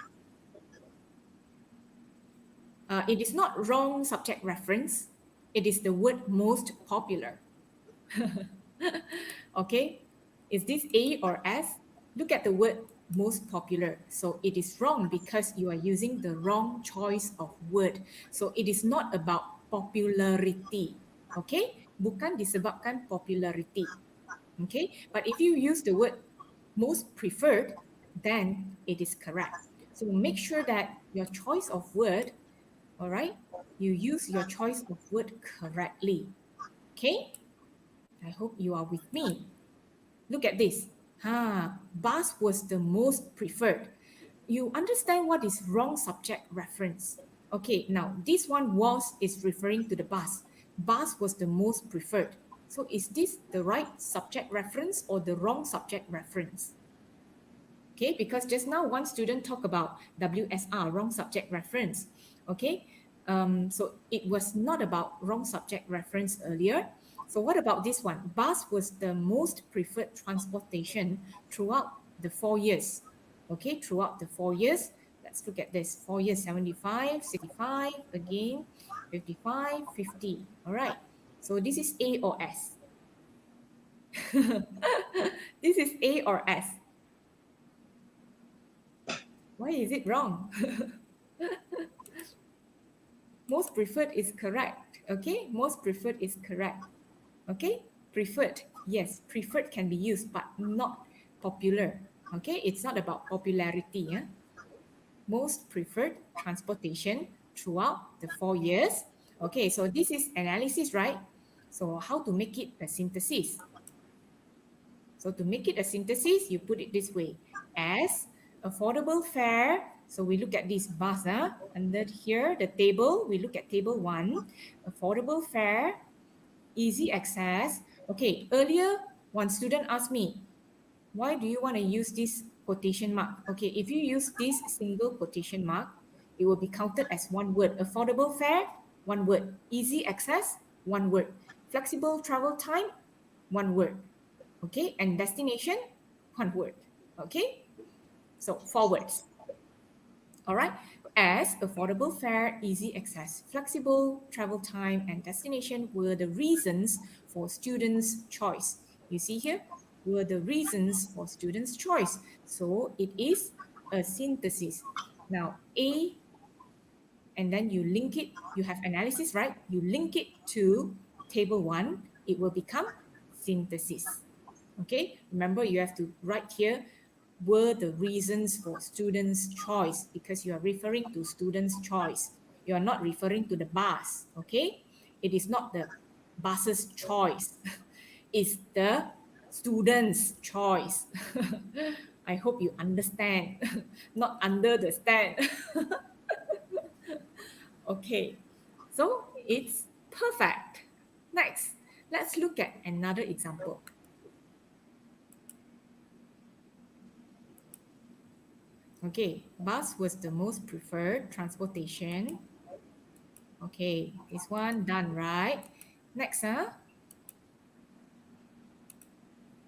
It is not wrong subject reference. It is the word most popular. Okay, is this A or S? Look at the word most popular. So it is wrong because you are using the wrong choice of word. So it is not about popularity. Okay, bukan disebabkan popularity. Okay, but if you use the word most preferred, then it is correct. So make sure that your choice of word, all right, you use your choice of word correctly. Okay, I hope you are with me. Look at this. Bus was the most preferred. You understand what is wrong subject reference. Okay, now this one was is referring to the bus. Bus was the most preferred. So is this the right subject reference or the wrong subject reference? Okay, because just now one student talked about WSR, wrong subject reference. Okay, so it was not about wrong subject reference earlier. So what about this one? Bus was the most preferred transportation throughout the 4 years. Okay, throughout the 4 years. Let's look at this. 4 years, 75, 65, again, 55, 50. All right. So this is A or S. This is A or S. Why is it wrong? Most preferred is correct. Okay, most preferred is correct. Okay, preferred. Yes, preferred can be used, but not popular. Okay, it's not about popularity. Yeah? Most preferred transportation throughout the 4 years. Okay, so this is analysis, right? So how to make it a synthesis? So to make it a synthesis, you put it this way. As affordable fare, so we look at this bus, under here, the table, we look at table 1, affordable fare, easy access. Okay, earlier, one student asked me, why do you want to use this quotation mark. Okay, if you use this single quotation mark, it will be counted as one word. Affordable fare, one word. Easy access, one word. Flexible travel time, one word. Okay, and destination, one word. Okay, so four words. All right, as affordable fare, easy access, flexible travel time, and destination were the reasons for students' choice. You see here, were the reasons for students' choice. So it is a synthesis. Now, A, and then you link it, you have analysis, right? You link it to table one, it will become synthesis. Okay, remember you have to write here were the reasons for students' choice because you are referring to students' choice. You are not referring to the bus, okay? It is not the bus's choice. It's the student's choice. I hope you understand, not under the stand. Okay, so it's perfect. Next, let's look at another example. Okay, bus was the most preferred transportation. Okay, this one done, right? Next,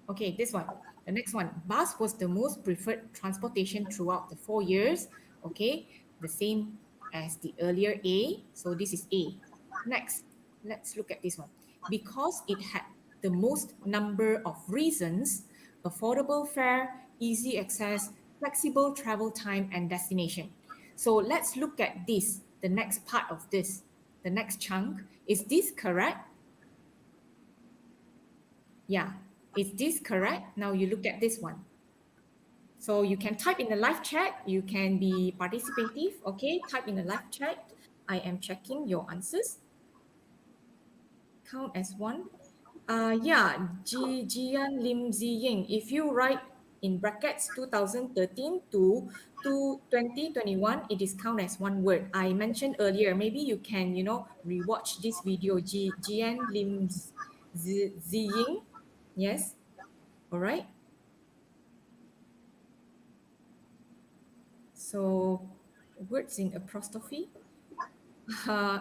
okay, this one. The next one, bus was the most preferred transportation throughout the 4 years. Okay, the same as the earlier A. So this is A. Next, let's look at this one. Because it had the most number of reasons, affordable fare, easy access, flexible travel time, and destination. So let's look at this, the next part of this, the next chunk. Is this correct? Yeah. Is this correct? Now you look at this one. So you can type in the live chat. You can be participative. Okay, type in the live chat. I am checking your answers. Count as one. Yeah, Jian Lim Ziying. If you write in brackets 2013 to 2021, it is count as one word. I mentioned earlier, maybe you can, rewatch this video. Jian Lim Ziying. Yes, all right. So words in apostrophe, uh,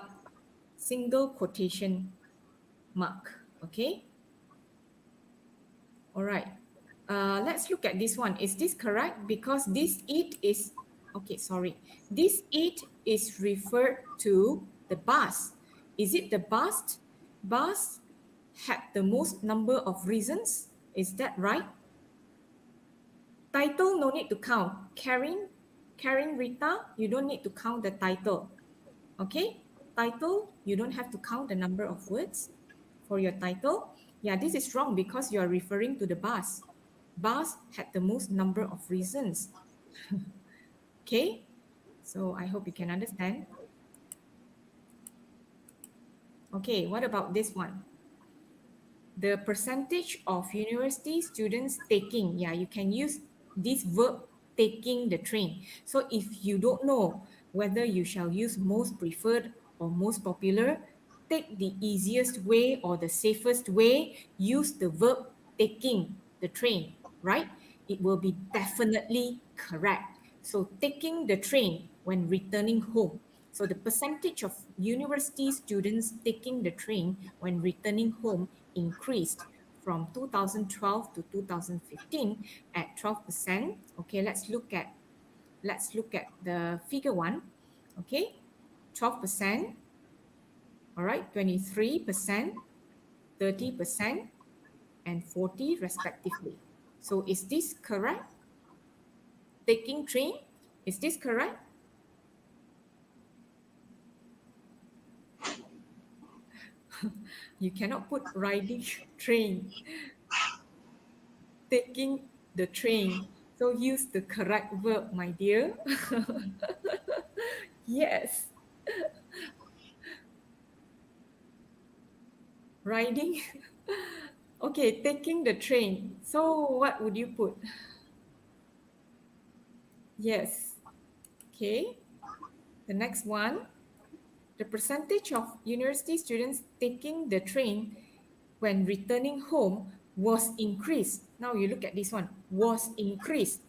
single quotation mark. Okay. All right. Let's look at this one. Is this correct? Because this it is, okay, sorry. This it is referred to the bus. Is it the bus? Bus had the most number of reasons. Is that right? Title, no need to count. Karen Rita, you don't need to count the title. Okay, title, you don't have to count the number of words for your title. Yeah, this is wrong because you are referring to the bus. Bus had the most number of reasons. Okay, so I hope you can understand. Okay, what about this one? The percentage of university students taking, yeah, you can use this verb taking the train. So if you don't know whether you shall use most preferred or most popular, take the easiest way or the safest way, use the verb taking the train, right? It will be definitely correct. So taking the train when returning home. So the percentage of university students taking the train when returning home increased from 2012 to 2015 at 12%. Okay, let's look at the figure one. Okay, 12%, all right, 23%, 30%, and 40 respectively. So is this correct? Taking train, is this correct? You cannot put riding train, taking the train. So use the correct verb, my dear. Yes, riding. Okay, taking the train. So what would you put? Yes. Okay. The next one, the percentage of university students taking the train when returning home was increased. Now you look at this one, was increased.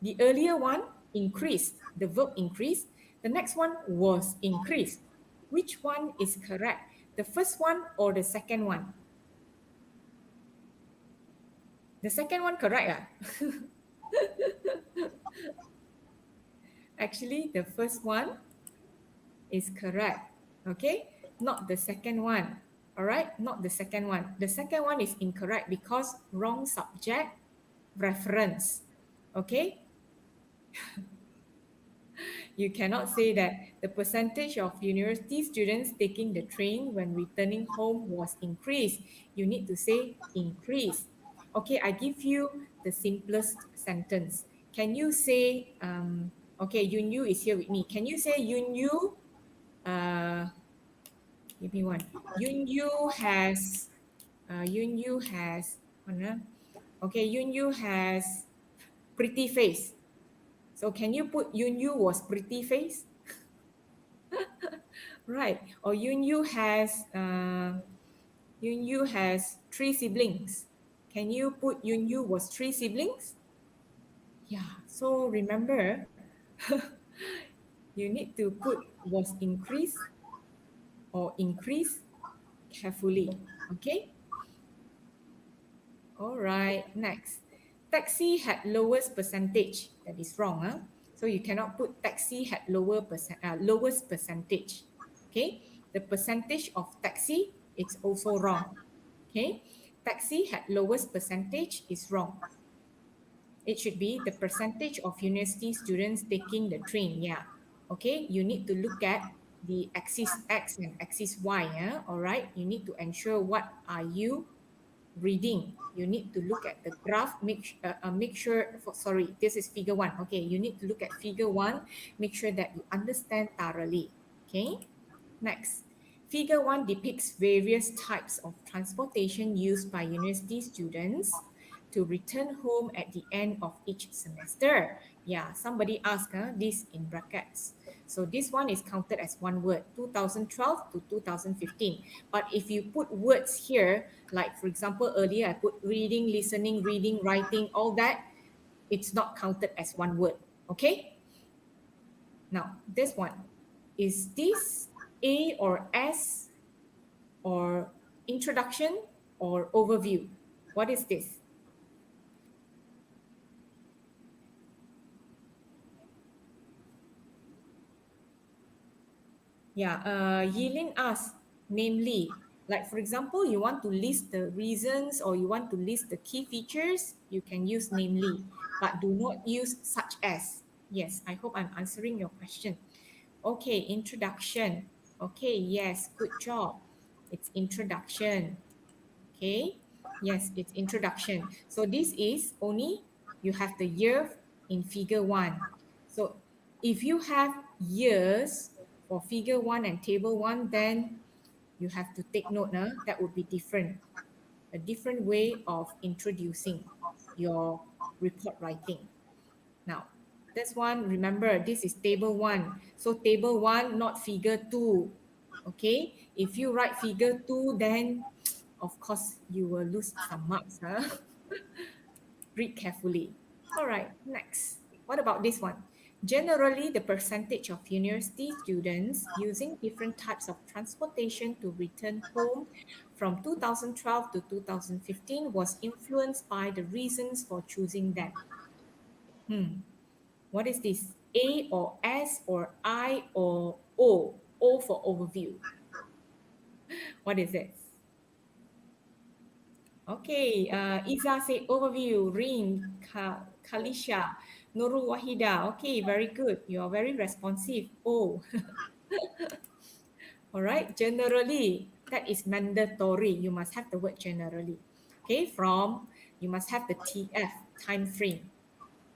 The earlier one increased, the verb increased. The next one was increased. Which one is correct? The first one or the second one? The second one correct ah? Actually, the first one is correct. Okay, not the second one. All right, not the second one. The second one is incorrect because wrong subject reference. Okay, you cannot say that the percentage of university students taking the train when returning home was increased. You need to say increased. Okay, I give you the simplest sentence. Can you say, okay, Yun Yu is here with me. Can you say Yun Yu, uh, give me one. Yun Yu has, Yun Yu has, okay, Yun Yu has pretty face. So can you put Yun Yu was pretty face? Right. Or Yun Yu has three siblings. Can you put Yun Yu was three siblings? Yeah. So remember, you need to put was increased or increase carefully. Okay. All right. Next, taxi had lowest percentage. That is wrong. Huh? So you cannot put taxi had lowest percentage. Okay. The percentage of taxi, it's also wrong. Okay. Taxi had lowest percentage is wrong. It should be the percentage of university students taking the train. Yeah. Okay. You need to look at the axis X and axis Y. Yeah. All right. You need to ensure what are you reading. You need to look at the graph, make sure, sorry, this is figure one. Okay, you need to look at figure one, make sure that you understand thoroughly. Okay, next. Figure one depicts various types of transportation used by university students to return home at the end of each semester. Yeah, somebody asked this in brackets. So this one is counted as one word, 2012 to 2015. But if you put words here, like for example, earlier I put reading, listening, reading, writing, all that, it's not counted as one word. Okay? Now, this one, is this A or S or introduction or overview? What is this? Yeah, Yilin asked, namely, like for example, you want to list the reasons or you want to list the key features, you can use namely, but do not use such as. Yes, I hope I'm answering your question. Okay, introduction. Okay, yes, good job. It's introduction. Okay, yes, it's introduction. So this is only you have the year in figure one. So if you have years for figure one and table one, then you have to take note. That would be different, a different way of introducing your report writing. Now, this one, remember, this is table one. So table one, not figure two. Okay, if you write figure two, then of course you will lose some marks. Huh? Read carefully. All right, next. What about this one? Generally, the percentage of university students using different types of transportation to return home from 2012 to 2015 was influenced by the reasons for choosing them. What is this? A or S or I or O? O for overview. What is it? Okay, Iza say overview, Rin, Kalisha, Nurul Wahida. Okay, very good. You are very responsive. Oh, all right. Generally, that is mandatory. You must have the word generally. Okay, from you must have the TF, time frame.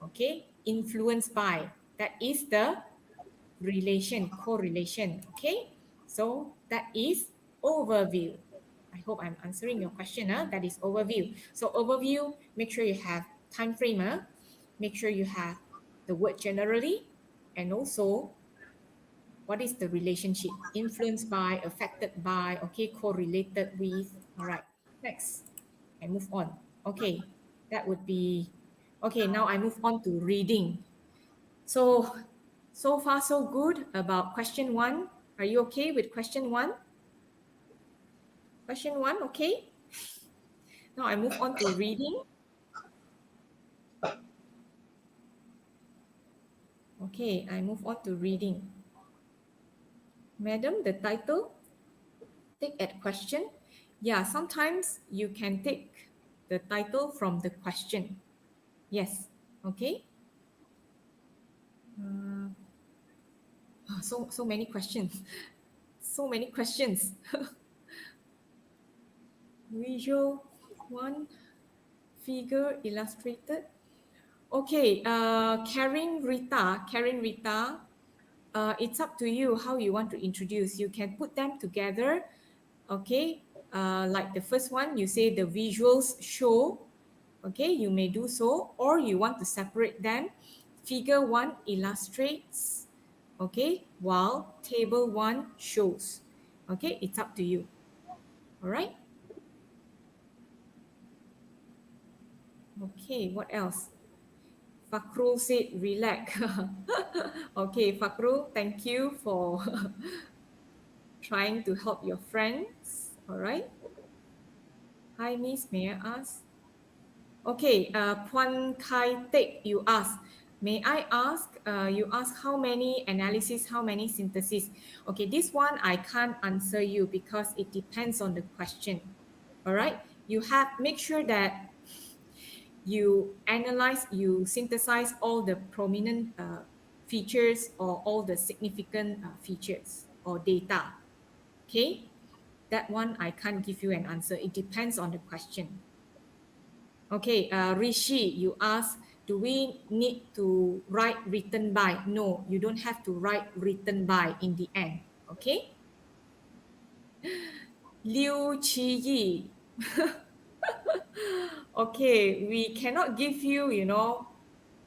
Okay, influenced by. That is the relation, correlation. Okay, so that is overview. I hope I'm answering your question. That is overview. So overview, make sure you have time frame. Make sure you have the word generally, and also what is the relationship? Influenced by, affected by, okay, correlated with. All right, next, and move on. Okay, that would be Okay, now I move on to reading. So, so far so good about question one. Are you okay with question one? Question one, okay? Now I move on to reading. Okay, I move on to reading. Madam, the title, take at question. Yeah, sometimes you can take the title from the question. Yes, okay. Uh, so many questions. So many questions. Visual one, figure illustrated. Okay, Karen Rita, it's up to you how you want to introduce. You can put them together, okay? Like the first one, you say the visuals show, okay? You may do so, or you want to separate them. Figure one illustrates, okay? While table one shows, okay? It's up to you, all right? Okay, what else? Fakrul said relax. Okay, Fakrul, thank you for trying to help your friends. All right. Hi, Miss. May I ask? Okay, Puan Kai Tek, you ask. May I ask, you ask how many analysis, how many synthesis? Okay, this one I can't answer you because it depends on the question. All right. You have, make sure that you analyze, you synthesize all the prominent features or all the significant features or data. Okay, that one I can't give you an answer. It depends on the question. Okay, Rishi, you ask, do we need to write written by? No, you don't have to write written by in the end. Okay, Liu Qi. Okay, we cannot give you,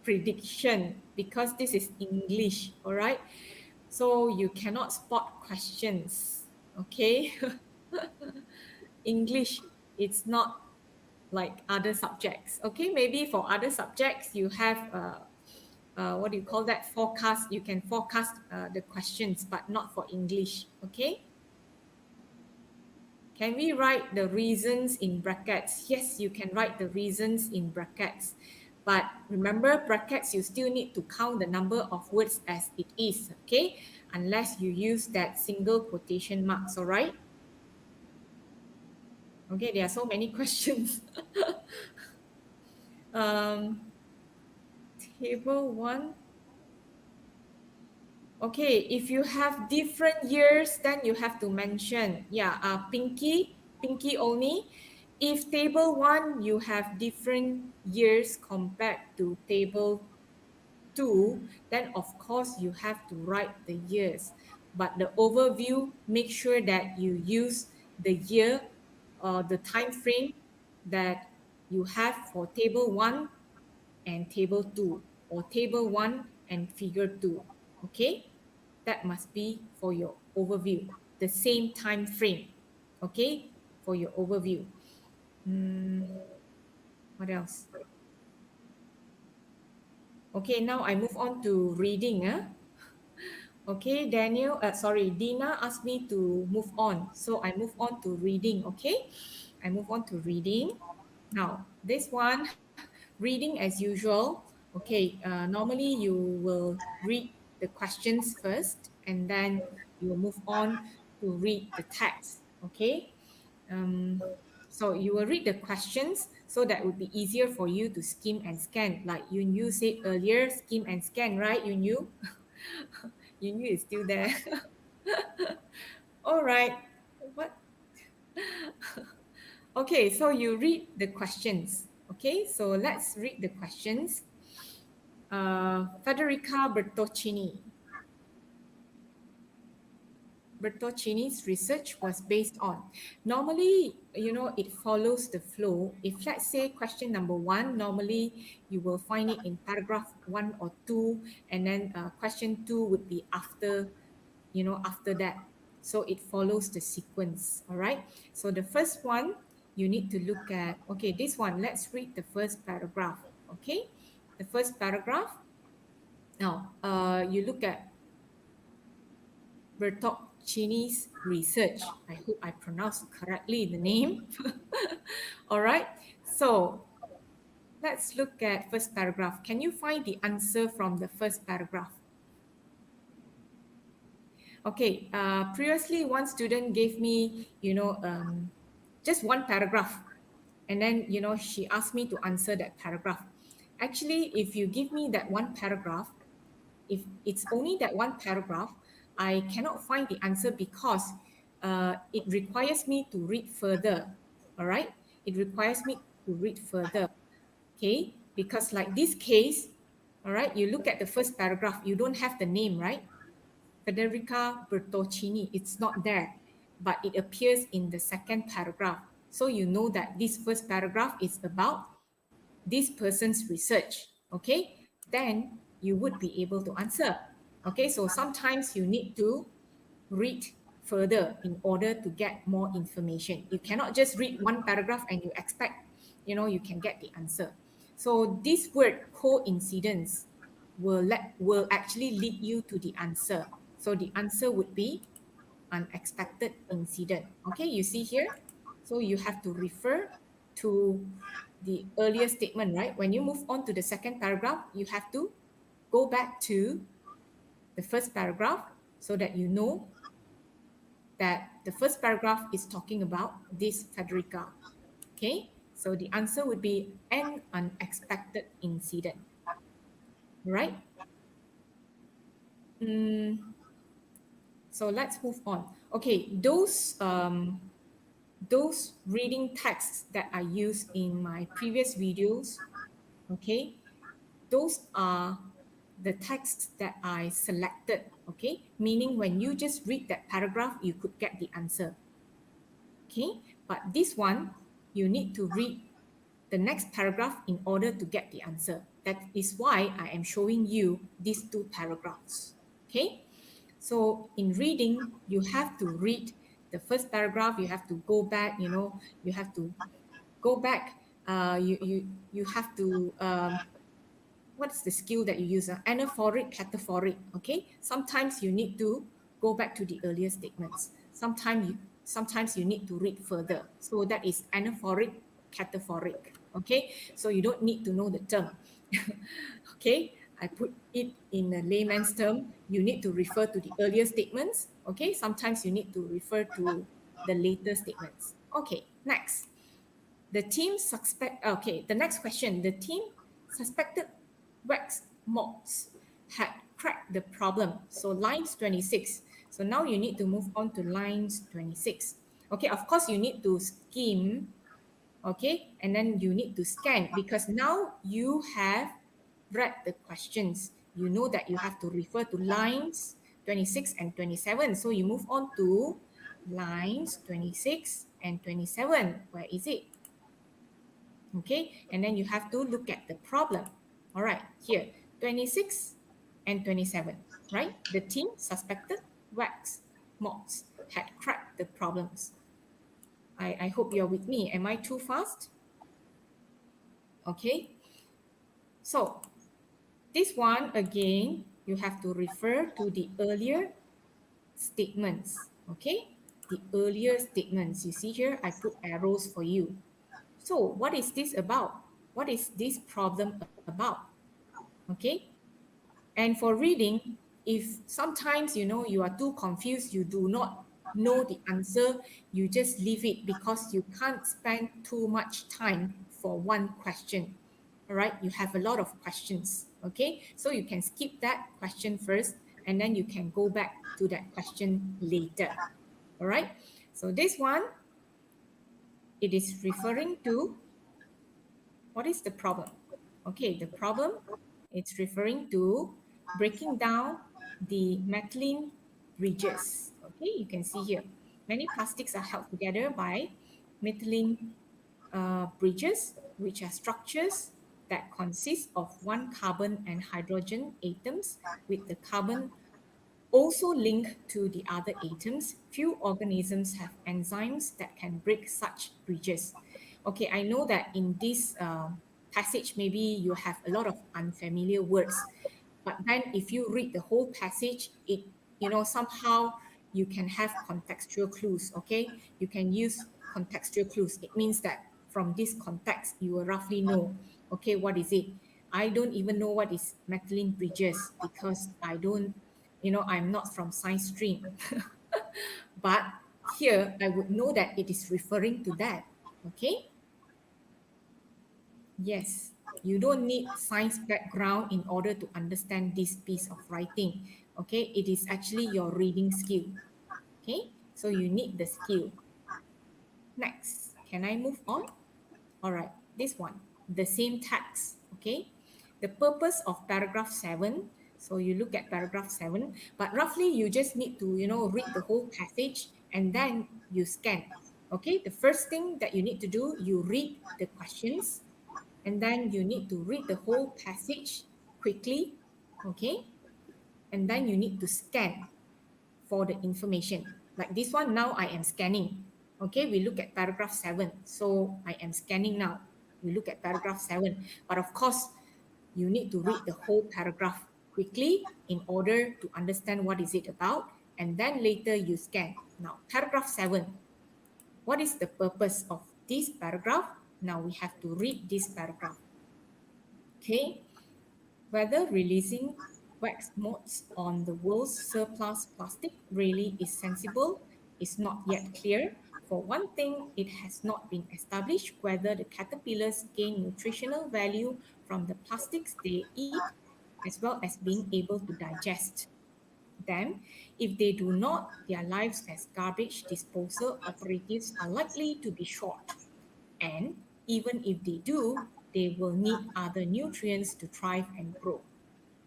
prediction because this is English, all right? So you cannot spot questions, okay? English, it's not like other subjects, okay? Maybe for other subjects, you have, what do you call that? Forecast, you can forecast the questions, but not for English, okay? Can we write the reasons in brackets? Yes, you can write the reasons in brackets. But remember, brackets, you still need to count the number of words as it is, okay? Unless you use that single quotation marks, all right? Okay, there are so many questions. um, table one. Okay, if you have different years, then you have to mention. Yeah, Pinky only. If table one, you have different years compared to table two, then of course you have to write the years. But the overview, make sure that you use the year or the time frame that you have for table one and table two, or table one and figure two. Okay, that must be for your overview, the same time frame. Okay, for your overview. What else? Okay, now I move on to reading. Okay, Dina asked me to move on. So I move on to reading, okay? I move on to reading. Now, this one, reading as usual. Okay, normally you will read the questions first and then you will move on to read the text, okay? Um, so you will read the questions so that would be easier for you to skim and scan. Like you said earlier, skim and scan, right? You knew? You knew it's still there. All right. What? Okay, so you read the questions. Okay, so let's read the questions. Federica Bertocchini's research was based on. Normally, it follows the flow. If let's say question number one, normally you will find it in paragraph one or two, and then question two would be after that. So it follows the sequence. All right. So the first one, you need to look at, okay, this one, let's read the first paragraph. Okay. the first paragraph. Now, you look at Bertocchini's research. I hope I pronounced correctly the name. All right. So let's look at first paragraph. Can you find the answer from the first paragraph? Okay. Previously, one student gave me, just one paragraph, and then she asked me to answer that paragraph. Actually, if you give me that one paragraph, if it's only that one paragraph, I cannot find the answer because it requires me to read further. All right, it requires me to read further. Okay, because like this case, all right, you look at the first paragraph, you don't have the name, right? Federica Bertocchini, it's not there, but it appears in the second paragraph. So you know that this first paragraph is about this person's research, okay? Then you would be able to answer. Okay, so sometimes you need to read further in order to get more information. You cannot just read one paragraph and you expect, you can get the answer. So this word coincidence will actually lead you to the answer. So the answer would be unexpected incident. Okay, you see here. So you have to refer to the earlier statement, right? When you move on to the second paragraph, you have to go back to the first paragraph so that you know that the first paragraph is talking about this Federica. Okay, so the answer would be an unexpected incident, right? So let's move on. Okay, those reading texts that I used in my previous videos, okay, those are the texts that I selected, okay, meaning when you just read that paragraph, you could get the answer, okay, but this one, you need to read the next paragraph in order to get the answer. That is why I am showing you these two paragraphs, okay. So in reading, you have to read the first paragraph, you have to go back, you have to go back, you have to what's the skill that you use? Anaphoric, cataphoric. Okay. Sometimes you need to go back to the earlier statements. Sometimes you need to read further. So that is anaphoric, cataphoric. Okay. So you don't need to know the term. Okay. I put it in a layman's term. You need to refer to the earlier statements. Okay. Sometimes you need to refer to the later statements. Okay. Next. The next question. The team suspected wax moths had cracked the problem. So lines 26. So now you need to move on to lines 26. Okay, of course you need to skim, okay, and then you need to scan because now you have read the questions. You know that you have to refer to lines 26 and 27. So you move on to lines 26 and 27. Where is it? Okay, and then you have to look at the problem. All right, here 26 and 27, right? The team suspected wax moths had cracked the problems. I hope you're with me. Am I too fast? Okay, so this one again, you have to refer to the earlier statements. Okay, the earlier statements. You see here, I put arrows for you. So what is this about? What is this problem about? Okay. And for reading, if sometimes you are too confused, you do not know the answer, you just leave it because you can't spend too much time for one question. All right. You have a lot of questions. Okay. So you can skip that question first and then you can go back to that question later. All right. So this one, it is referring to what is the problem? Okay, the problem it's referring to breaking down the methylene bridges. Okay, you can see here. Many plastics are held together by methylene bridges, which are structures that consist of one carbon and hydrogen atoms with the carbon also linked to the other atoms. Few organisms have enzymes that can break such bridges. Okay, I know that in this passage, maybe you have a lot of unfamiliar words. But then if you read the whole passage, it, somehow you can have contextual clues, okay? You can use contextual clues. It means that from this context, you will roughly know, okay, what is it? I don't even know what is methylene bridges because I don't, I'm not from science stream. But here I would know that it is referring to that, okay? Yes, you don't need science background in order to understand this piece of writing. Okay, it is actually your reading skill. Okay, so you need the skill. Next, can I move on? All right, this one, the same text. Okay, the purpose of paragraph 7. So you look at paragraph 7, but roughly you just need to, read the whole passage and then you scan. Okay, the first thing that you need to do, you read the questions and then you need to read the whole passage quickly, okay? And then you need to scan for the information. Like this one, now I am scanning. Okay, we look at paragraph 7. So I am scanning now. We look at paragraph 7. But of course, you need to read the whole paragraph quickly in order to understand what is it about. And then later you scan. Now, paragraph 7. What is the purpose of this paragraph? Now we have to read this paragraph. Okay, whether releasing wax mods on the world's surplus plastic really is sensible is not yet clear. For one thing, it has not been established whether the caterpillars gain nutritional value from the plastics they eat, as well as being able to digest them. If they do not, their lives as garbage disposal operatives are likely to be short. And even if they do, they will need other nutrients to thrive and grow.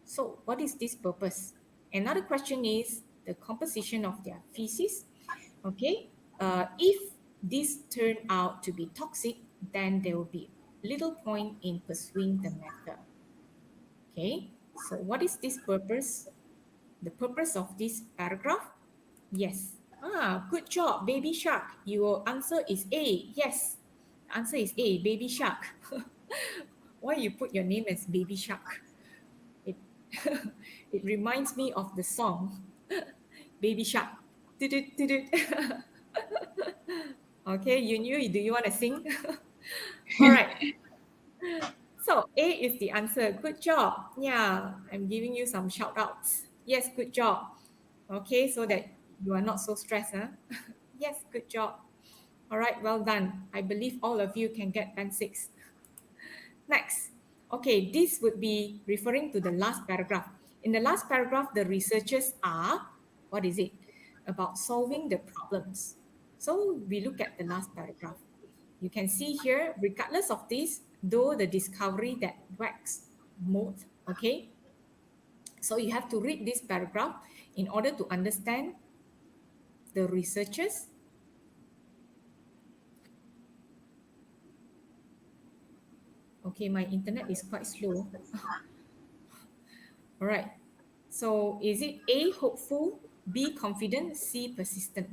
So, what is this purpose? Another question is the composition of their feces. Okay, if this turn out to be toxic, then there will be little point in pursuing the method. Okay, so what is this purpose? The purpose of this paragraph? Yes. Ah, good job, baby shark. Your answer is A. Yes, the answer is A, baby shark. Why you put your name as baby shark? It it reminds me of the song Baby Shark. Did it? Okay, you knew. Do you want to sing? All right. So A is the answer. Good job. Yeah, I'm giving you some shout outs. Yes, good job. Okay, so that you are not so stressed. Huh? Yes, good job. All right, well done. I believe all of you can get band 6. Next, okay, this would be referring to the last paragraph. In the last paragraph, the researchers are, what is it? About solving the problems. So we look at the last paragraph. You can see here, regardless of this, though the discovery that wax mold, okay? So you have to read this paragraph in order to understand the researchers. Okay, my internet is quite slow. All right. So is it A, hopeful, B, confident, C, persistent?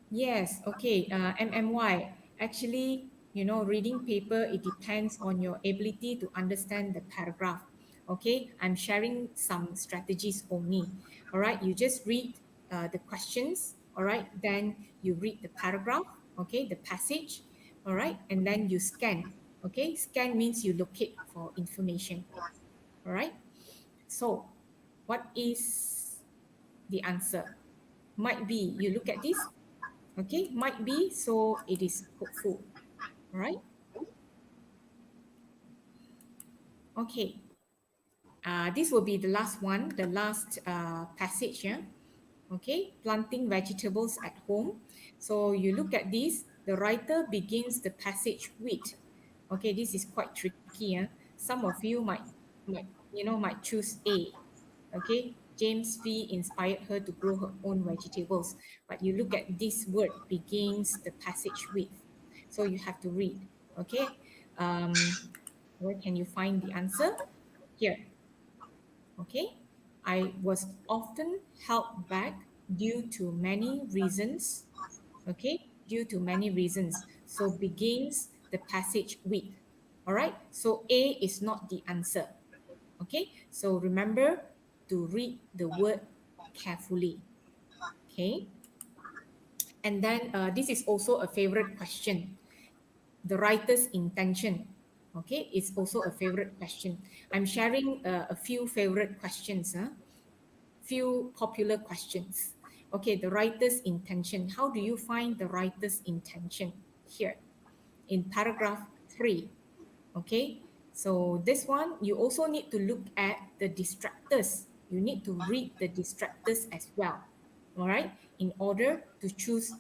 Yes, okay. MMY. Actually, reading paper, it depends on your ability to understand the paragraph. Okay, I'm sharing some strategies only. All right, you just read the questions. All right, then you read the paragraph. Okay, the passage. All right, and then you scan. Okay, scan means you locate for information. All right. So, what is the answer? Might be. You look at this. Okay, might be. So it is hopeful. All right. Okay. This will be the last one, the last passage. Yeah. Okay. Planting vegetables at home. So you look at this. The writer begins the passage with. Okay, this is quite tricky. Yeah. Some of you might choose A. Okay, James V inspired her to grow her own vegetables. But you look at this word begins the passage with. So you have to read. Okay, where can you find the answer? Here. Okay, I was often held back due to many reasons. Okay, due to many reasons. So begins the passage with. All right, so A is not the answer. Okay, so remember to read the word carefully. Okay, and then this is also a favorite question. The writer's intention. Okay, it's also a favorite question. I'm sharing a few favorite questions, few popular questions. Okay, the writer's intention. How do you find the writer's intention here in paragraph 3? Okay, so this one, you also need to look at the distractors. You need to read the distractors as well, all right, in order to choose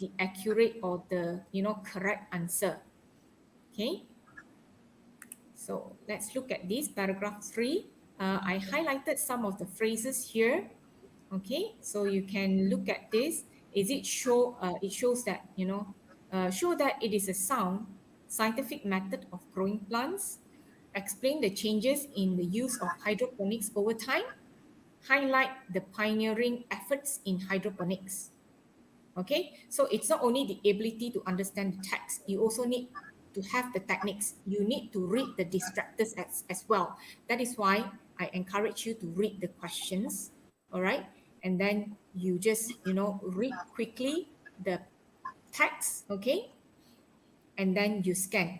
the accurate or the correct answer. Okay, so let's look at this paragraph 3. I highlighted some of the phrases here. Okay, so you can look at this. Is it show? It shows that show that it is a sound scientific method of growing plants. Explain the changes in the use of hydroponics over time. Highlight the pioneering efforts in hydroponics. Okay, so it's not only the ability to understand the text, you also need to have the techniques. You need to read the distractors as well. That is why I encourage you to read the questions, all right? And then you just, read quickly the text, okay? And then you scan,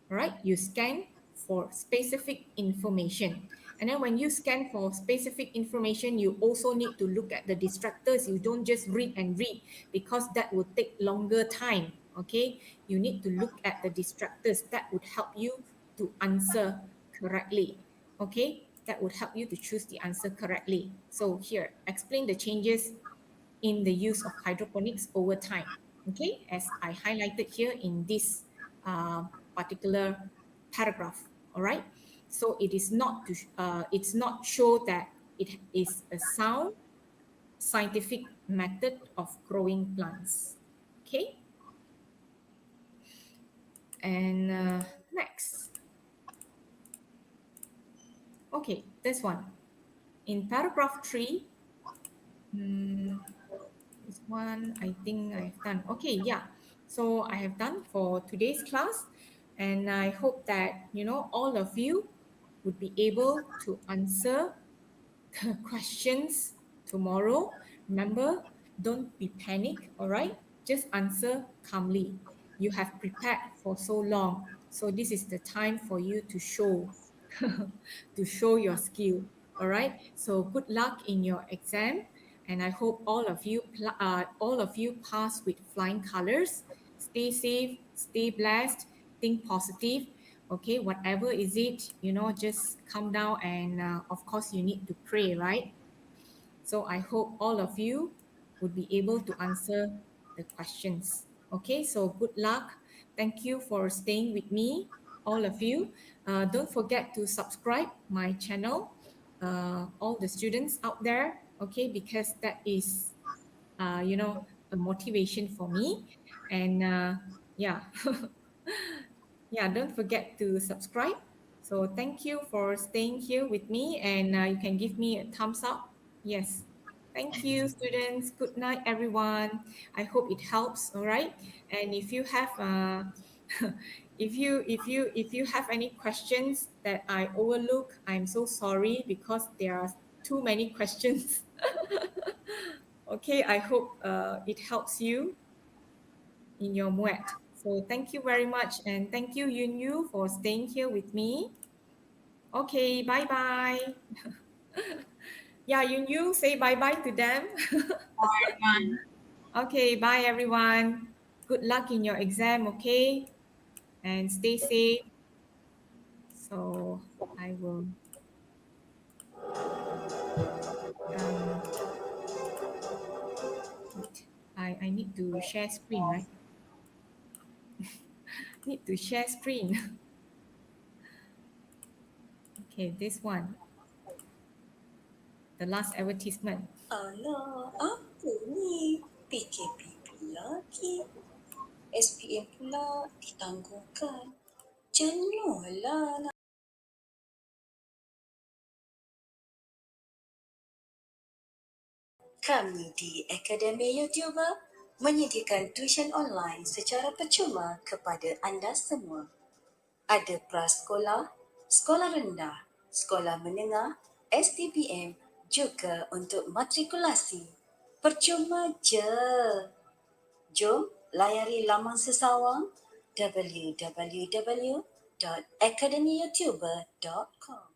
right? You scan for specific information. And then when you scan for specific information, you also need to look at the distractors. You don't just read and read because that would take longer time. Okay. You need to look at the distractors that would help you to answer correctly. Okay. That would help you to choose the answer correctly. So here, explain the changes in the use of hydroponics over time. Okay, as I highlighted here in this particular paragraph. All right, so it is not to it's not show that it is a sound scientific method of growing plants. Okay, and next. Okay, this one in paragraph 3. This one, I think I've done. Okay, yeah. So I have done for today's class, and I hope that all of you would be able to answer the questions tomorrow. Remember, don't be panic. All right, just answer calmly. You have prepared for so long, so this is the time for you to show to show your skill. All right. So good luck in your exam, and I hope all of you pass with flying colors. Stay safe, stay blessed, think positive. Okay, whatever is it, just calm down, and of course you need to pray, right? So I hope all of you would be able to answer the questions. Okay, so good luck. Thank you for staying with me, all of you. Don't forget to subscribe my channel, all the students out there, okay, because that is, a motivation for me. And yeah, yeah, don't forget to subscribe. So thank you for staying here with me, and you can give me a thumbs up. Yes. Thank you, students. Good night, everyone. I hope it helps. All right. And if you have if you have any questions that I overlook, I'm so sorry because there are too many questions. Okay, I hope it helps you in your MUET. So thank you very much, and thank you Yun Yu for staying here with me. Okay, bye bye. Yeah, Yun Yu, say bye bye to them. Everyone. Okay, bye everyone. Good luck in your exam, okay? And stay safe. So I will um wait. I need to share screen, right? Need to share screen. Okay, this one. The last advertisement. Alah, apa ni? PKP lagi. SPM pula ditangguhkan. Jenuhlah nak Kami di Akademi YouTuber menyediakan tuition online secara percuma kepada anda semua. Ada prasekolah, sekolah rendah, sekolah menengah, STPM juga untuk matrikulasi. Percuma je. Jom layari laman sesawang www.academyyoutuber.com.